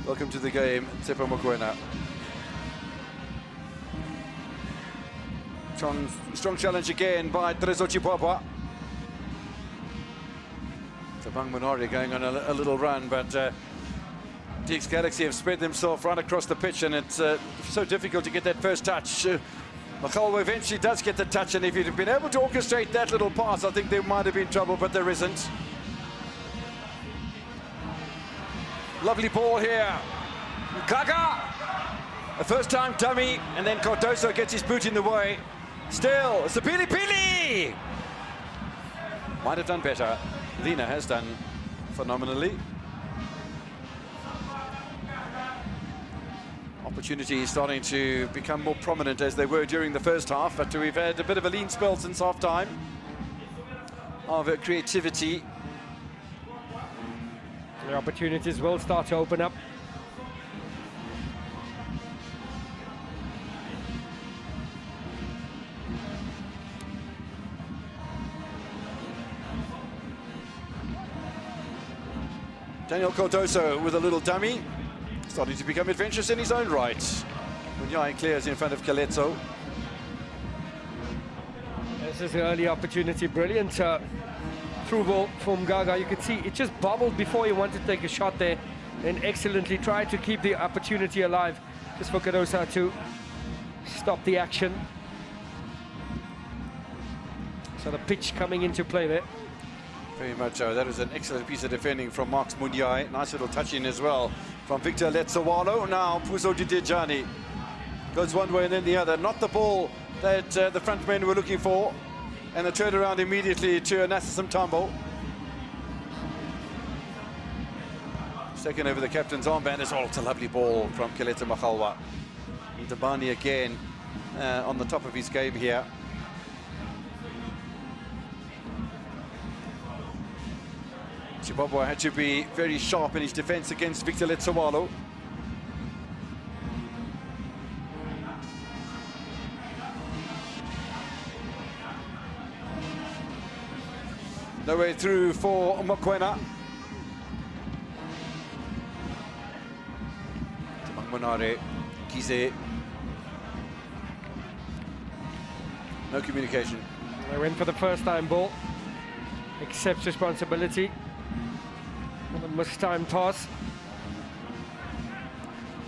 Welcome to the game, Tsepo Mokoena. Strong challenge again by Trezo Chipwapwa. Tabang Minori going on a little run, but TX Galaxy have spread themselves right across the pitch, and it's so difficult to get that first touch. Makhalwa eventually does get the touch, and if he'd been able to orchestrate that little pass, I think there might have been trouble, but there isn't. Lovely ball here. Gaga! A first-time dummy, and then Cardoso gets his boot in the way. Still, Sabili Pili! Might have done better. Lina has done phenomenally. Opportunities starting to become more prominent as they were during the first half, but we've had a bit of a lean spell since half-time of creativity. The opportunities will start to open up. Daniel Cardoso with a little dummy, starting to become adventurous in his own right. Munyai clears in front of Kaletso. This is an early opportunity, brilliant through ball from Gaga. You could see it just bobbled before he wanted to take a shot there, and excellently tried to keep the opportunity alive, just for Cardoso to stop the action. So the pitch coming into play there. Very much so. That was an excellent piece of defending from Marks Munyai. Nice little touch in as well from Victor Letsawalo. Now Puso Didejani goes one way and then the other. Not the ball that the front men were looking for. And the turnaround immediately to Anassam Tambo. Second over the captain's armband as well. It's a lovely ball from Keleta Makhalwa. Ndabani again on the top of his game here. Chipwapwa had to be very sharp in his defense against Victor Letsawalo. No way through for Mokoena. Manare, Kize. No communication. They went for the first time ball. Accepts responsibility. A must-time pass.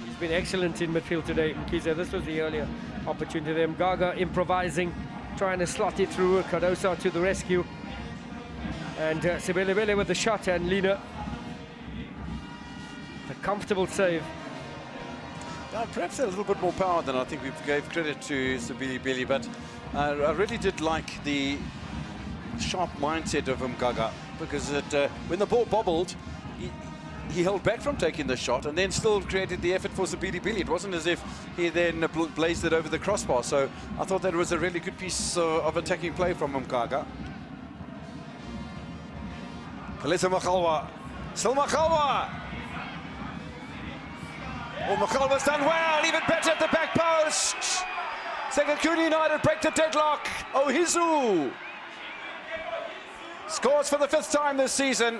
He's been excellent in midfield today, Mkiza. This was the earlier opportunity there. Gaga improvising, trying to slot it through. Cardoso to the rescue. And Sibelebele with the shot, and Lina. A comfortable save. Perhaps a little bit more power than I think we gave credit to Sibelebele, but I really did like the sharp mindset of Gaga, because when the ball bobbled, he held back from taking the shot and then still created the effort for Sibelebele. It wasn't as if he then blazed it over the crossbar. So I thought that was a really good piece of attacking play from Gaga. Kalisa Makhalwa. Still Makhalwa. Oh, Makhalwa's done well. Even better at the back post. Sekhukhune United break the deadlock. Ohizu scores for the 5th time this season.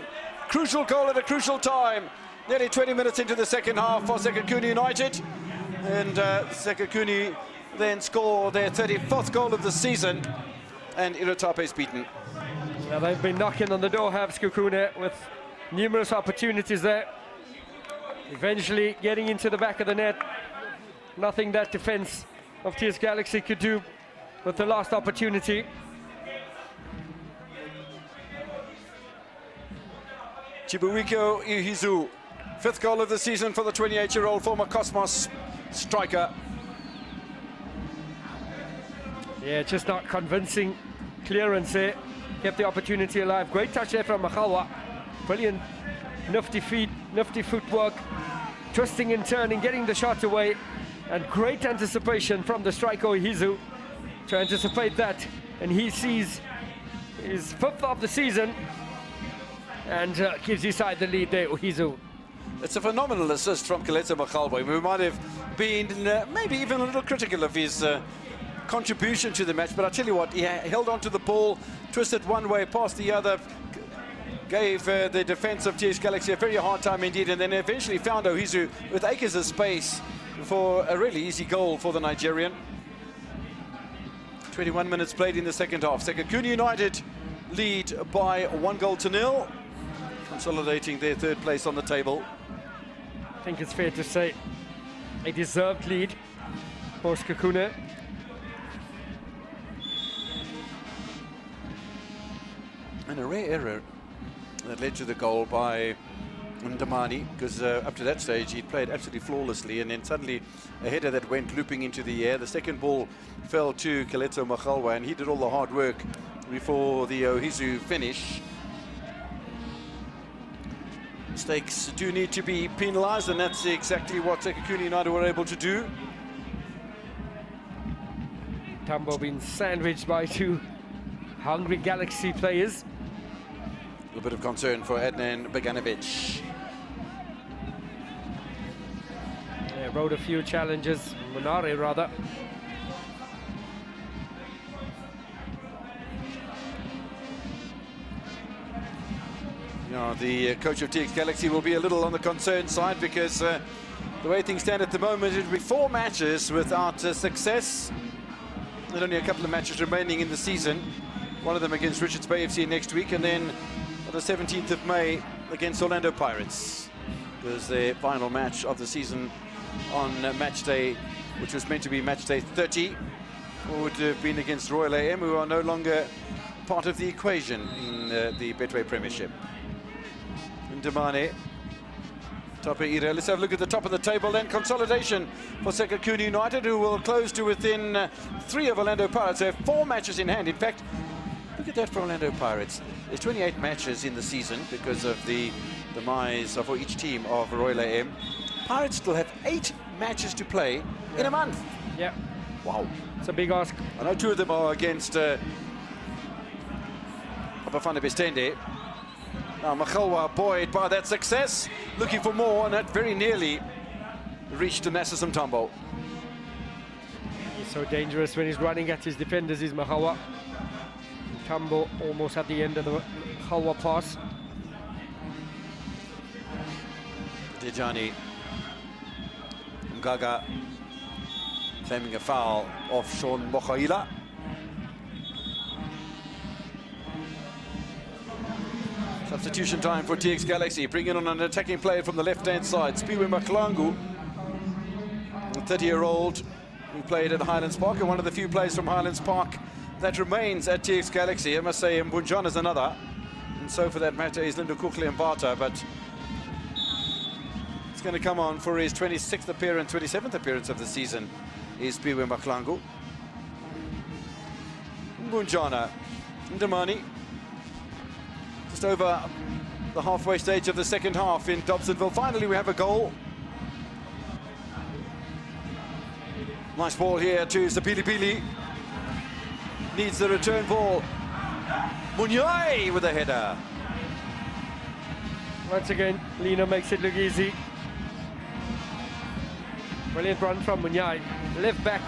Crucial goal at a crucial time. Nearly 20 minutes into the second half for Sekhukhune United. And Sekhukhune then score their 34th goal of the season. And Irotape is beaten. Now they've been knocking on the door, have Sekhukhune, with numerous opportunities there. Eventually getting into the back of the net. Nothing that defense of TS Galaxy could do with the last opportunity. Chibuiko Ihizu, 5th goal of the season for the 28-year-old former Cosmos striker. Yeah, just not convincing clearance there. Kept the opportunity alive. Great touch there from Makhalwa. Brilliant, nifty feet, nifty footwork. Twisting and turning, getting the shot away. And great anticipation from the striker Ohizu to anticipate that. And he sees his 5th of the season and gives his side the lead there, Ohizu. It's a phenomenal assist from Keleto Makgalwa. We might have been maybe even a little critical of his contribution to the match, but I tell you what, he held on to the ball, twisted one way, past the other, gave the defense of TX Galaxy a very hard time indeed, and then eventually found Ohizu with acres of space for a really easy goal for the Nigerian. 21 minutes played in the second half. Sekhukhune United lead by 1-0, consolidating their 3rd place on the table. I think it's fair to say a deserved lead for Sekhukhune. And a rare error that led to the goal by Ndamani, because up to that stage he'd played absolutely flawlessly, and then suddenly a header that went looping into the air. The second ball fell to Keleto Makgalwa, and he did all the hard work before the Ohizu finish. Mistakes do need to be penalised, and that's exactly what Sekhukhune United were able to do. Tambo being sandwiched by 2 hungry Galaxy players. A little bit of concern for Adnan Beganovic. Yeah, rode a few challenges, Munare rather. The coach of TX Galaxy will be a little on the concern side, because the way things stand at the moment, it will be 4 matches without success. There's only a couple of matches remaining in the season. One of them against Richards Bay FC next week, and then on the 17th of May against Orlando Pirates. Because their final match of the season on match day, which was meant to be match day 30, would have been against Royal AM, who are no longer part of the equation in the Betway Premiership. Ndamani, Tapeira. Let's have a look at the top of the table then. Consolidation for Sekhukhune United, who will close to within 3 of Orlando Pirates. They have 4 matches in hand. In fact, look at that for Orlando Pirates. There's 28 matches in the season because of the demise for each team of Royal AM. Pirates still have 8 matches to play in a month. Yeah. Wow. It's a big ask. I know 2 of them are against Bafana Bestende. Now Makgalwa buoyed by that success, looking for more, and that very nearly reached Onassis Mtambo. He's so dangerous when he's running at his defenders, is Makgalwa. Mtambo almost at the end of the Makgalwa pass. Dejani Mgaga claiming a foul off Sean Mokhaila. Substitution time for TX Galaxy, bringing on an attacking player from the left-hand side, Spiwe Maklangu, a 30-year-old who played at Highlands Park, and one of the few players from Highlands Park that remains at TX Galaxy. I must say Mbunjana is another, and so for that matter is Lindo Kukli Mbata, but it's going to come on for his 26th appearance, 27th appearance of the season, is Spiwe Maklangu. Mbunjana, Ndamani, just over the halfway stage of the second half in Dobsonville. Finally, we have a goal. Nice ball here to Sapilipili. Needs the return ball. Munyai with a header. Once again, Lino makes it look easy. Brilliant run from Munyai. Left back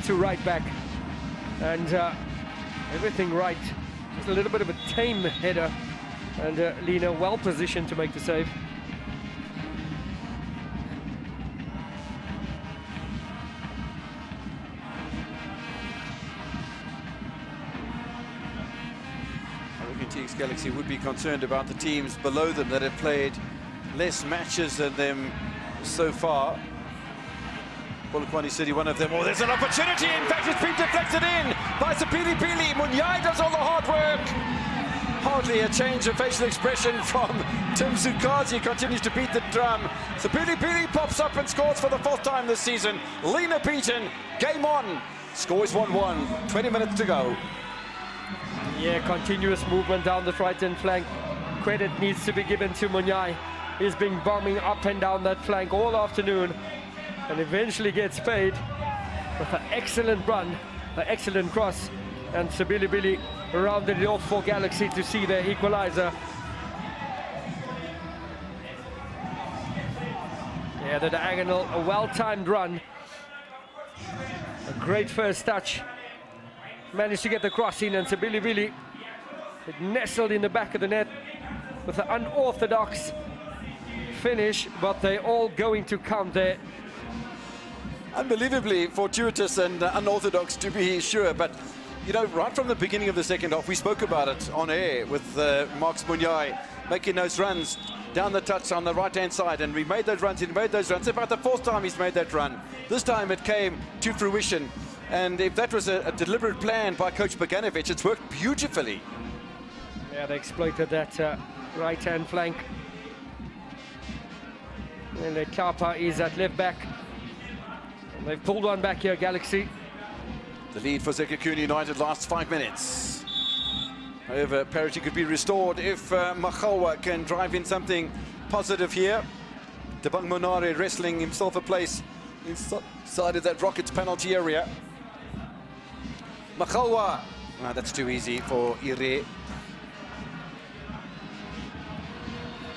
to right back. And everything right. Just a little bit of a tame header. And Lino well positioned to make the save. I reckon TX Galaxy would be concerned about the teams below them that have played less matches than them so far. Polokwane City, one of them. Oh, there's an opportunity. In fact, it's been deflected in by Sapilipili. Munyai does all the hard work. Hardly a change of facial expression from Tim Sukazi. Continues to beat the drum. Sapilipili pops up and scores for the 4th time this season. Lena Beaton, game on. Scores 1-1. 20 minutes to go. Yeah, continuous movement down the right-hand flank. Credit needs to be given to Munyai. He's been bombing up and down that flank all afternoon. and eventually gets paid with an excellent run, an excellent cross, and Sibili rounded it off for Galaxy to see their equalizer. Yeah, the diagonal, a well-timed run. A great first touch. Managed to get the cross in, and Sibili it nestled in the back of the net with an unorthodox finish, but they're all going to count there. Unbelievably fortuitous and unorthodox, to be sure, but you know, right from the beginning of the second half, we spoke about it on air with Marks Munyai making those runs down the touch on the right-hand side, and we made those runs, About the fourth time he's made that run. This time it came to fruition, and if that was a deliberate plan by Coach Boganovic, it's worked beautifully. Yeah, they exploited that right-hand flank. And the Kapa is at left back. And they've pulled one back here, Galaxy. The lead for Sekhukhune United lasts 5 minutes. However, parity could be restored if Makhawa can drive in something positive here. Tebang Monare wrestling himself a place inside of that Rockets penalty area. Makhawa, that's too easy for Ire.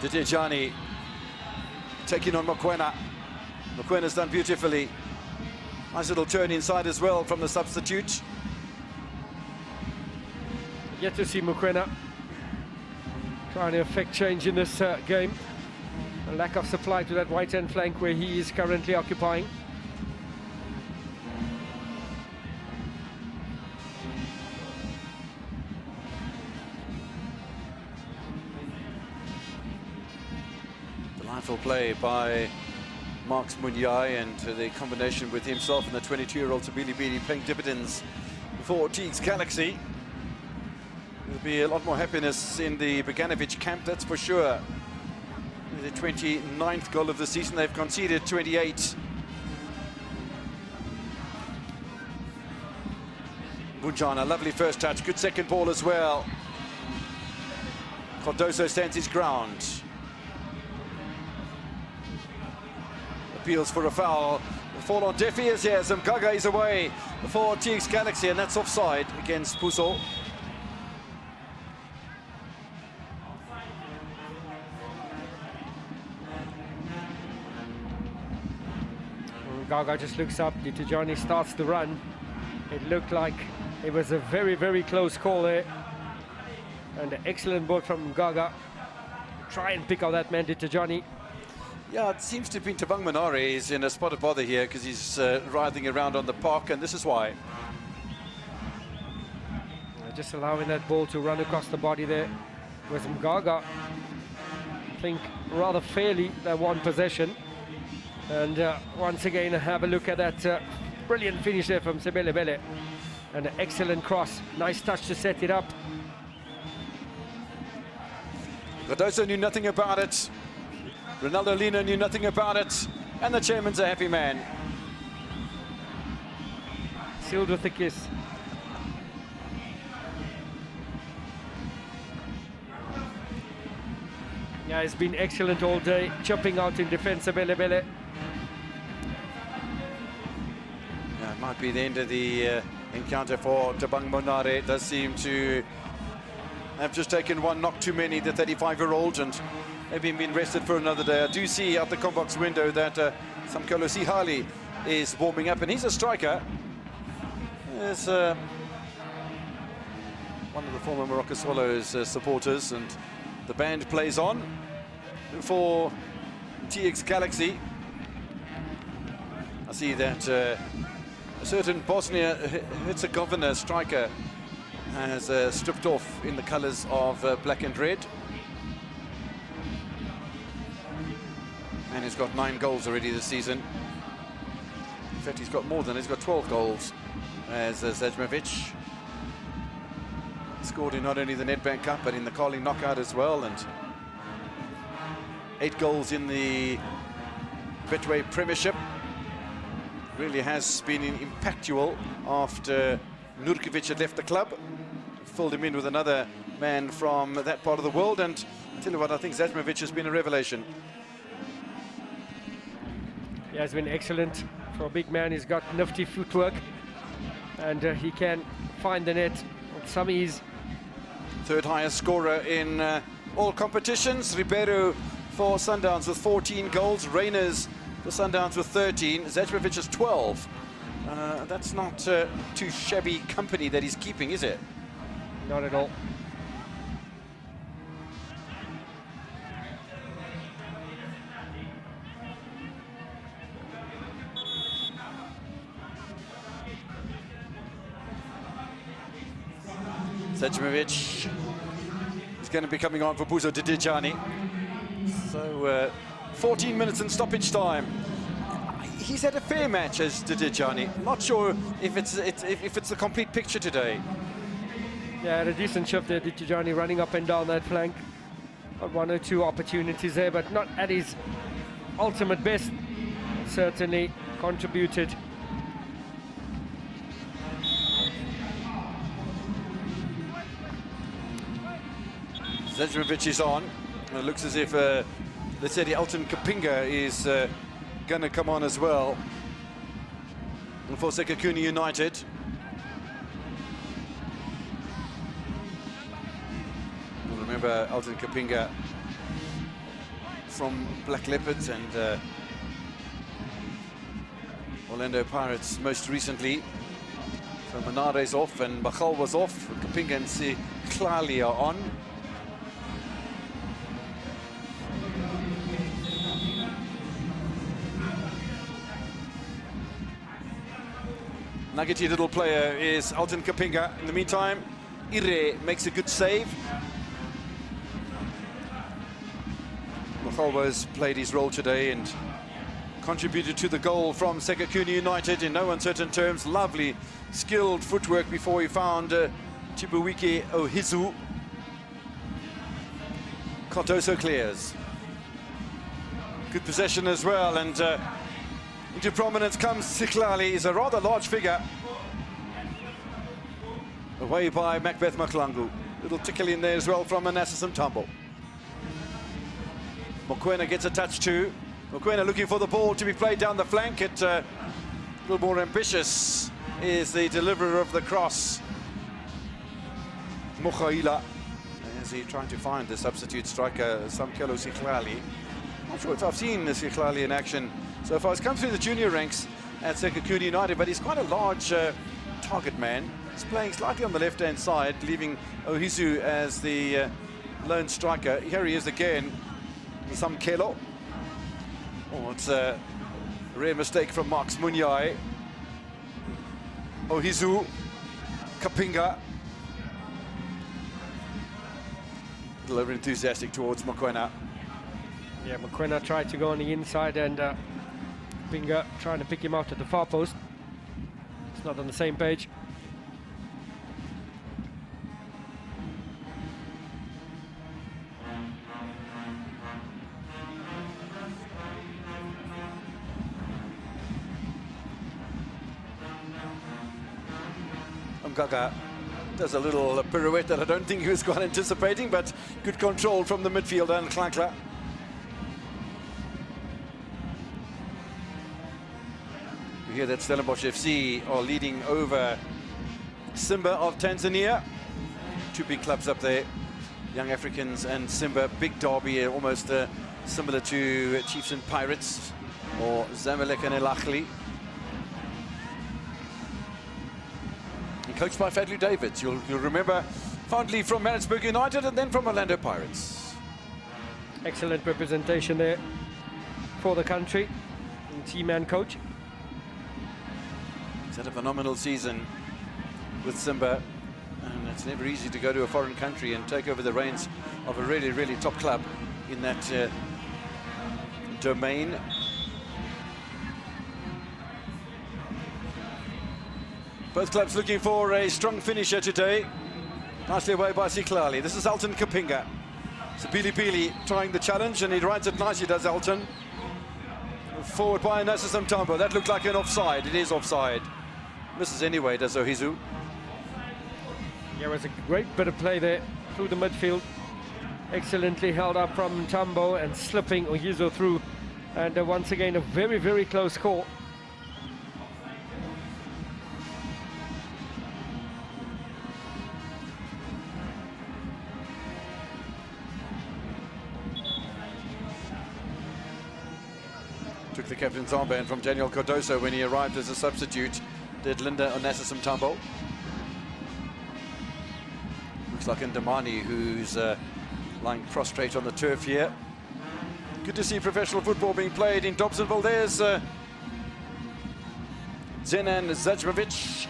Didejani taking on Mokoena. Mokwena's done beautifully. Nice little turn inside as well from the substitute. Yet to see Mokoena trying to affect change in this game. A lack of supply to that right-hand flank where he is currently occupying. Delightful play by Marks Munyai, and the combination with himself and the 22-year-old Sibili paying dividends for Teague's Galaxy. There'll be a lot more happiness in the Boganovic camp, that's for sure. The 29th goal of the season, they've conceded 28. Bunjana, lovely first touch, good second ball as well. Cardoso stands his ground. Appeals for a foul. The fall on deaf ears here. Mgaga is away for Teague's Galaxy, and that's offside against Puso. Gaga just looks up. Didejani starts the run. It looked like it was a very, very close call there. And an excellent ball from Gaga. Try and pick out that man, Didejani. Yeah, it seems to have been Tebang Monare. He's in a spot of bother here because he's writhing around on the park, and this is why. Just allowing that ball to run across the body there was Mgaga. I think rather fairly that one possession. And once again, have a look at that brilliant finish there from Sebelebele. And an excellent cross. Nice touch to set it up. Cardoso knew nothing about it. Ronaldo Lino knew nothing about it. And the chairman's a happy man. Sealed with a kiss. Yeah, it's been excellent all day. Chopping out in defense, Sebelebele. Yeah, it might be the end of the encounter for Tebang Monare. It does seem to have just taken one knock too many, the 35-year-old, and maybe been rested for another day. I do see out the combox window that Samkolo Sihali is warming up, and he's a striker. There's one of the former Morocco Swallows supporters, and the band plays on for TX Galaxy. I see that a certain Bosnia-Herzegovina striker has stripped off in the colors of black and red. And he's got 9 goals already this season. In fact, he's got more than, he's got 12 goals as Zajmovic. Scored in not only the Nedbank Cup, but in the Carling Knockout as well, and 8 goals in the Betway Premiership. Really has been impactful after Nurkovic had left the club. Filled him in with another man from that part of the world, and I tell you what, I think Zajmovic has been a revelation. He has been excellent. For a big man, he's got nifty footwork, and he can find the net with some ease. Third highest scorer in all competitions. Ribeiro for Sundowns with 14 goals. Reyners for Sundowns with 13. Zečević has 12. That's not too shabby company that he's keeping, is it? Not at all. Zečević is going to be coming on for Buzo Didijani. So 14 minutes in stoppage time. He's had a fair match as Didijani. Not sure if it's a complete picture today. Yeah, had a decent shift there, Didijani, running up and down that flank. Got one or two opportunities there, but not at his ultimate best. Certainly contributed. Zečević is on. It looks as if let's say the Elton Kapinga is going to come on as well for Sekhukhune United. Remember Elton Kapinga from Black Leopards and Orlando Pirates most recently. So Manare's off and Bachal was off. Kapinga and Sekhukhune are on. Nuggety little player is Elton Kapinga. In the meantime, Ire makes a good save. Mokholwa's played his role today and contributed to the goal from Sekhukhune United in no uncertain terms. Lovely, skilled footwork before he found Chibuwike Ohizu. Cardoso clears. Good possession as well, and into prominence comes Sekhukhune. He's a rather large figure. Away by Macbeth Maklangu. Little tickle in there as well from Manasseh Mtambo. Mokoena gets a touch too. Mokoena looking for the ball to be played down the flank. It a little more ambitious is the deliverer of the cross. Mokhaila. Is he trying to find the substitute striker, Samkelo Sekhukhune? Not sure if I've seen Sekhukhune in action so far. He's come through the junior ranks at Sekhukhune United, but he's quite a large target man. He's playing slightly on the left-hand side, leaving Ohizu as the lone striker. Here he is again, Samkelo. Oh, it's a rare mistake from Max Munyai. Ohizu, Kapinga. A little over enthusiastic towards Mokoena. Yeah, Mokoena tried to go on the inside and Kapinga trying to pick him out at the far post. It's not on the same page. Mgaga does a little pirouette that I don't think he was quite anticipating, but good control from the midfielder and Klankla. We hear that Stellenbosch FC are leading over Simba of Tanzania. Two big clubs up there, Young Africans and Simba. Big derby, almost similar to Chiefs and Pirates or Zamalek and El Ahly. Coached by Fadlu Davids. You'll remember fondly from Maritzburg United and then from Orlando Pirates. Excellent representation there for the country. And team and coach. He's had a phenomenal season with Simba, and it's never easy to go to a foreign country and take over the reins of a really, really top club in that domain. Both clubs looking for a strong finisher today. Nicely away by Sekhukhune. This is Elton Kapinga. So Bili trying the challenge, and he rides it nicely, does Elton. Forward by Manasseh Mtambo. That looked like an offside. It is offside. Misses anyway, does Ohizu. Yeah, it was a great bit of play there through the midfield. Excellently held up from Mtambo and slipping Ohizu through And once again, a very, very close call. Took the captain's armband from Daniel Cardoso when he arrived as a substitute. Did Linda Onassis Mtambo. Looks like Ndamani, who's lying prostrate on the turf here. Good to see professional football being played in Dobsonville. There's Zenan Zajmovic.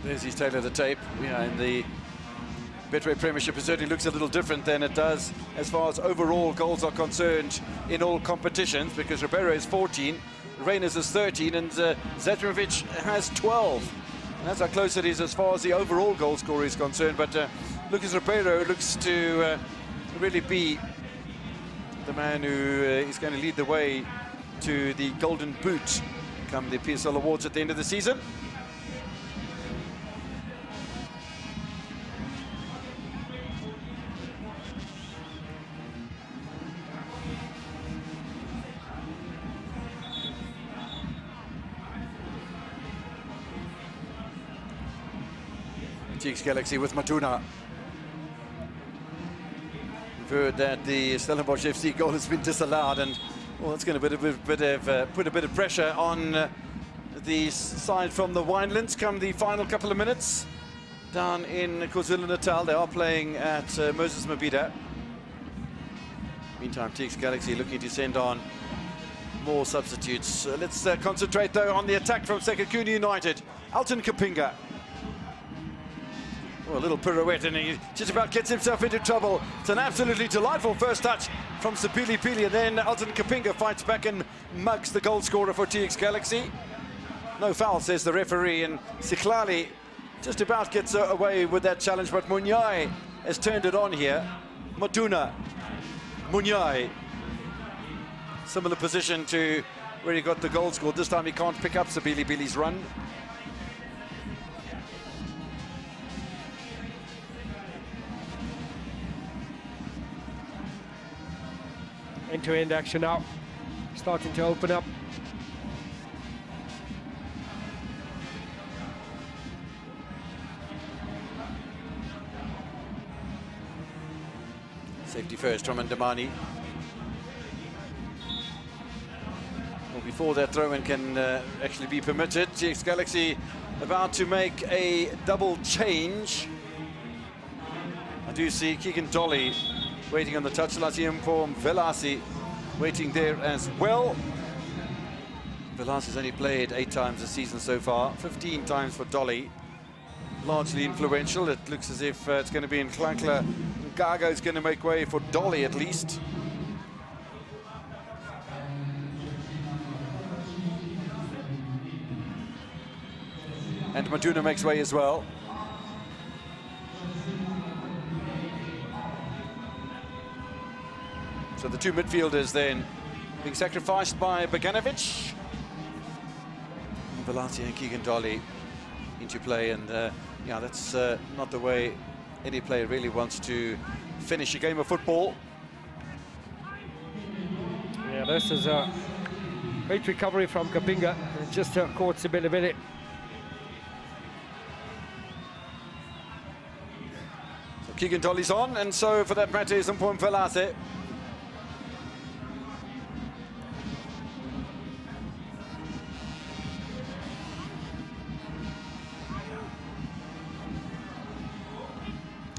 There's his tail of the tape. Yeah, in the Betway Premiership, it certainly looks a little different than it does as far as overall goals are concerned in all competitions, because Ribeiro is 14, Reyners is 13, and Zajmovic has 12. And that's how close it is as far as the overall goal scorer is concerned. But Lucas Ribeiro looks to really be the man who is going to lead the way to the Golden Boot come the PSL Awards at the end of the season. TX Galaxy with Matuna. We've heard that the Stellenbosch FC goal has been disallowed, and well, that's going to put a bit of pressure on the side from the Winelands come the final couple of minutes down in KwaZulu-Natal. They are playing at Moses Mabhida. Meantime, TX Galaxy looking to send on more substitutes. Let's concentrate though on the attack from Sekhukhune United. Alton Kapinga. Oh, a little pirouette, and he just about gets himself into trouble. It's an absolutely delightful first touch from Sapili Pili, and then Alton Kapinga fights back and mugs the goal scorer for TX Galaxy. No foul, says the referee, and Siklali just about gets away with that challenge, but Munyai has turned it on here. Matuna, Munyai. Similar position to where he got the goal scored. This time he can't pick up Sapili Pili's run. End-to-end action now, starting to open up. Safety first from Ndamani. Well, before that throw-in can actually be permitted, TX Galaxy about to make a double change. I do see Keegan Dolly waiting on the touch. I see him for Velasi waiting there as well. Velasi's only played 8 times this season so far, 15 times for Dolly. Largely influential. It looks as if it's going to be in Klankler. Gaga is going to make way for Dolly at least. And Matuna makes way as well. So the two midfielders then being sacrificed by Boganovic. Velasi and Keegan Dolly into play, and yeah, that's not the way any player really wants to finish a game of football. Yeah, this is a great recovery from Kapinga. Just caught Sibilibili. So Keegan Dolly's on, and so for that matter is Mpom Velasi.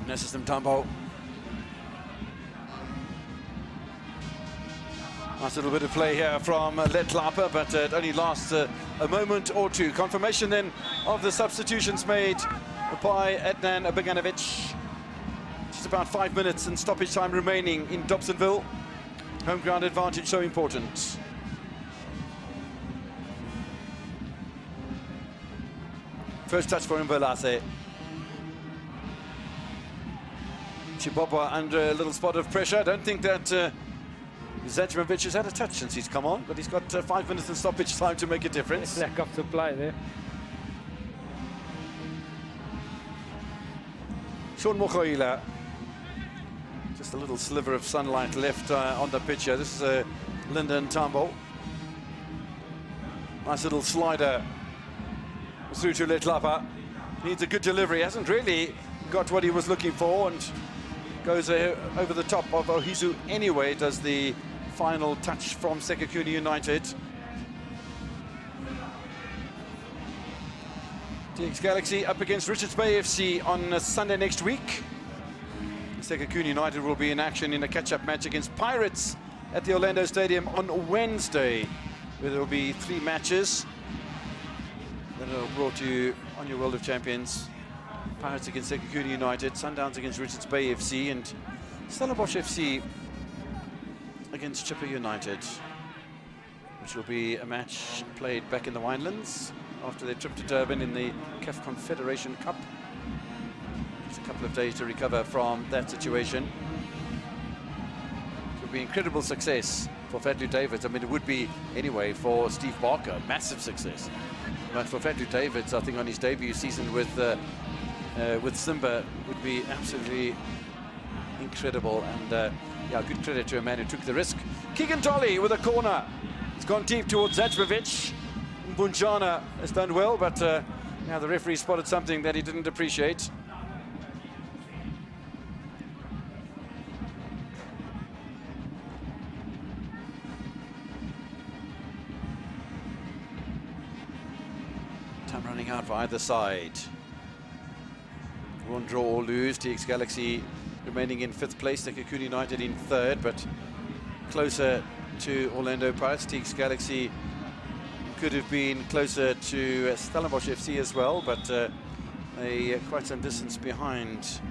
Onassis Mtambo. Nice little bit of play here from Letlapa, but it only lasts a moment or two. Confirmation then of the substitutions made by Adnan Boganovic. Just about 5 minutes and stoppage time remaining in Dobsonville. Home ground advantage so important. First touch for Velasi. Chibobwa under a little spot of pressure. I don't think that Zajmovic has had a touch since he's come on, but he's got 5 minutes in stoppage time to make a difference. Lack of supply there. Sean Mokhoila. Just a little sliver of sunlight left on the pitch here. This is Lyndon Tambo. Nice little slider through to Letlapa. Needs a good delivery. Hasn't really got what he was looking for and goes over the top of Ohizu anyway. Does the final touch from Sekhukhune United. TX Galaxy up against Richards Bay FC on Sunday next week. Sekhukhune United will be in action in a catch-up match against Pirates at the Orlando Stadium on Wednesday, where there will be 3 matches. Then it'll brought to you on your World of Champions. Pirates against Sekhukhune United, Sundowns against Richards Bay FC, and Stellenbosch FC against Chipper United, which will be a match played back in the Winelands after their trip to Durban in the CAF Confederation Cup. It's a couple of days to recover from that situation. It would be incredible success for Fadlu Davids. I mean, it would be anyway for Steve Barker, massive success. But for Fadlu Davids, I think on his debut season with Simba would be absolutely incredible. And yeah, good credit to a man who took the risk. Keegan Dolly with a corner. It's gone deep towards Zajbovic. Bunjana has done well, but now the referee spotted something that he didn't appreciate. Time running out for either side. Won't draw or lose. TX Galaxy remaining in 5th place, Sekhukhune United in 3rd, but closer to Orlando Pirates. TX Galaxy could have been closer to Stellenbosch FC as well, but quite some distance behind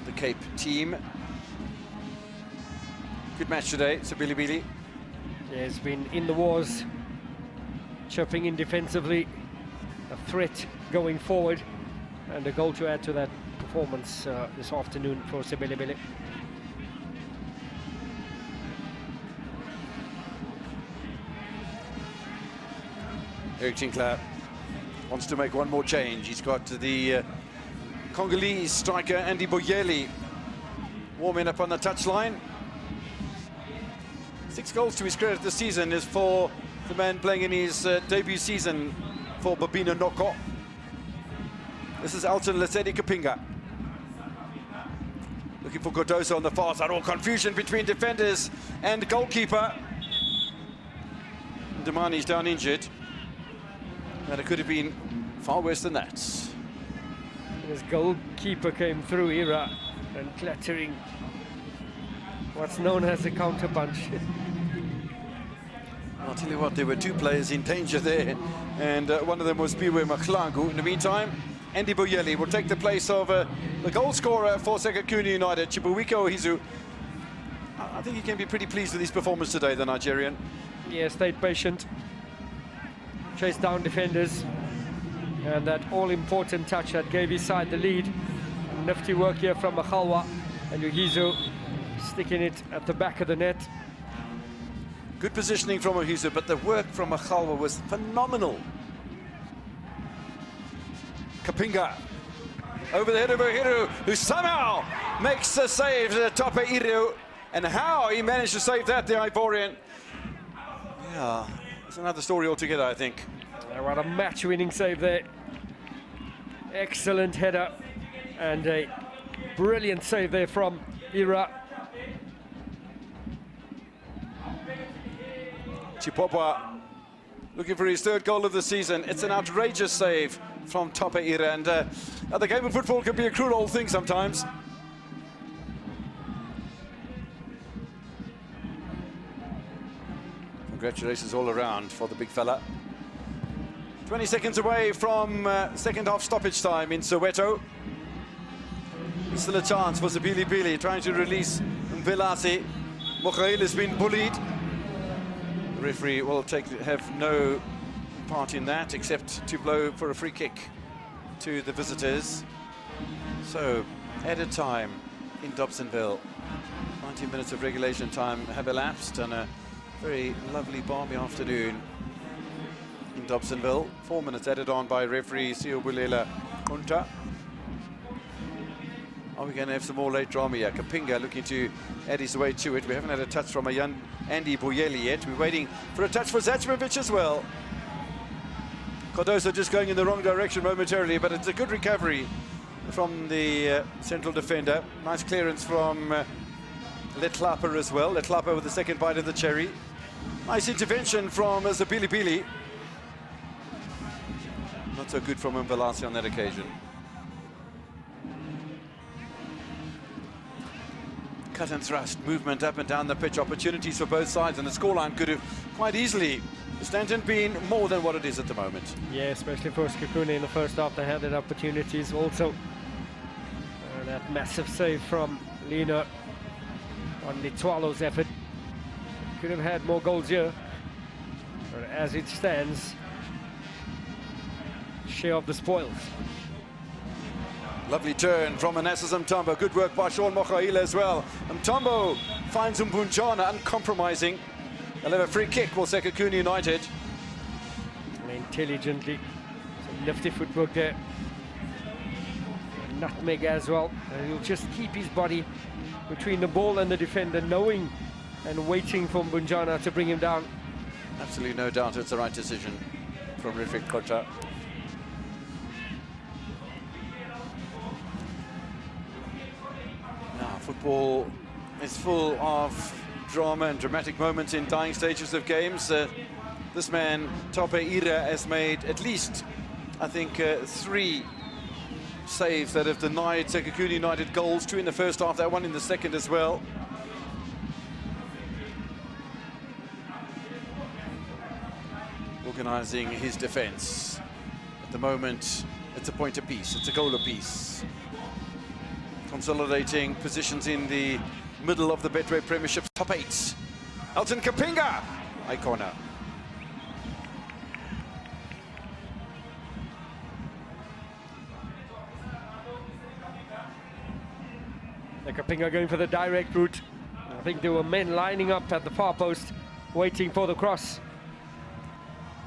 the Cape team. Good match today, Sabilibili. Yeah, it's been in the wars, chipping in defensively, a threat going forward, and a goal to add to that performance this afternoon for Sabilibili. Eric Tinkler wants to make one more change. He's got the Congolese striker Andy Boyeli warming up on the touchline. 6 goals to his credit this season is for the man playing in his debut season for Babina Noko. This is Alton Lesedi Kapinga. Looking for Godoso on the far side. All confusion between defenders and goalkeeper. Damani's down injured. And it could have been far worse than that. His goalkeeper came through Ira and clattering what's known as a counter punch. I'll tell you what, there were 2 players in danger there, and one of them was Biwe Maklangu. In the meantime, Andy Boyeli will take the place of the goal scorer for Sekhukhune United, Chibuwiko Ohizu. I think he can be pretty pleased with his performance today, the Nigerian. Yeah, stayed patient, chased down defenders, and that all-important touch that gave his side the lead. Nifty work here from Makhalwa, and Ohizu sticking it at the back of the net. Good positioning from Ohizu, but the work from Makhalwa was phenomenal. Kapinga over the head of Ohiru, who somehow makes the save to the top of Iru. And how he managed to save that, the Ivorian. Yeah, it's another story altogether, I think. What a match-winning save there. Excellent header and a brilliant save there from Ira. Chipopwa looking for his 3rd goal of the season. It's an outrageous save from Topa Ira, and the game of football can be a cruel old thing sometimes. Congratulations all around for the big fella. 20 seconds away from second half stoppage time in Soweto. Still a chance for Sabilibili trying to release Mvelasi. Mokhail has been bullied. The referee will have no part in that except to blow for a free kick to the visitors. So, added time in Dobsonville. 90 minutes of regulation time have elapsed on a very lovely balmy afternoon in Dobsonville. 4 minutes added on by referee Siubulela Unta. Are we going to have some more late drama here? Kapinga looking to add his way to it. We haven't had a touch from a young Andy Boyeli yet. We're waiting for a touch for Zachmovic as well. Cardoso just going in the wrong direction momentarily, but it's a good recovery from the central defender. Nice clearance from Letlapa as well. Letlapa with the second bite of the cherry. Nice intervention from Zabilibili. Not so good from Mbalasi on that occasion. Cut and thrust, movement up and down the pitch, opportunities for both sides, and the scoreline could have quite easily, Stanton, been more than what it is at the moment. Yeah, especially for Sekhukhune in the first half, they had that opportunities also. That massive save from Lina on Nitwalo's effort. Could have had more goals here. But as it stands, share of the spoils. Lovely turn from Manassas Mtambo. Good work by Sean Mokhaile as well. Mtambo finds Mbunjana uncompromising. They'll have a free kick for Sekhukhune United. Intelligently. Some nifty footwork there. Nutmeg as well. And he'll just keep his body between the ball and the defender, knowing and waiting for Mbunjana to bring him down. Absolutely no doubt it's the right decision from Rifik Kota. Now, football is full of drama and dramatic moments in dying stages of games. This man, Tope Ira, has made at least, I think, 3 saves that have denied Sekhukhune United goals. 2 in the first half, that one in the second as well. Organising his defence. At the moment, it's a point apiece, it's a goal apiece. Consolidating positions in the middle of the Betway Premiership top 8. Elton Kapinga, high corner. Kapinga going for the direct route. I think there were men lining up at the far post, waiting for the cross.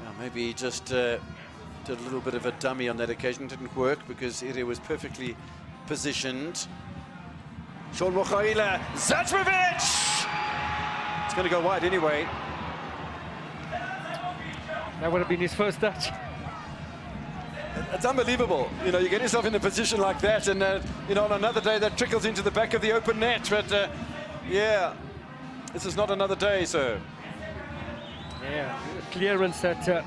Now maybe he just did a little bit of a dummy on that occasion. Didn't work because Ire was perfectly positioned. Sean Mokhaile, Zachmovic! It's going to go wide anyway. That would have been his first touch. It's unbelievable. You know, you get yourself in a position like that, and you know, on another day that trickles into the back of the open net. But yeah, this is not another day, sir. Yeah, clearance that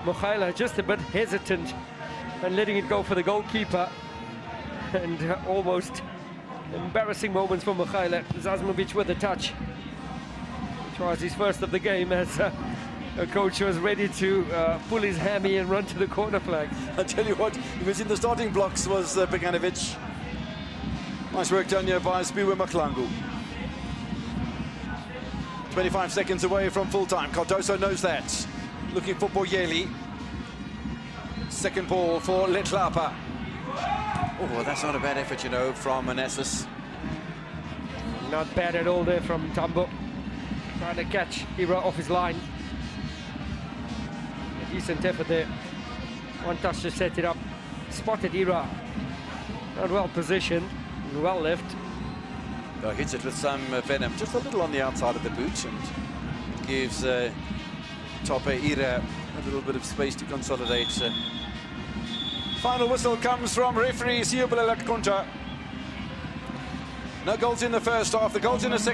Mokhaile just a bit hesitant and letting it go for the goalkeeper, and almost embarrassing moments for Mokhaile. Zachmovic with a touch, which was his first of the game, as the coach was ready to pull his hammy and run to the corner flag. I tell you what, he was in the starting blocks, was Beganovic. Nice work done here by Spiwe Maklangu. 25 seconds away from full time. Cardoso knows that. Looking for Boyeli. Second ball for Letlapa. Oh, that's not a bad effort, you know, from Manassas. Not bad at all there from Tambo. Trying to catch Ira off his line. A decent effort there. One touch to set it up. Spotted Ira. Not well positioned, well left. Hits it with some venom, just a little on the outside of the boot, and gives Tope Ira a little bit of space to consolidate. Final whistle comes from referee Siyobulela Kunta. No goals in the first half, the goals in the second.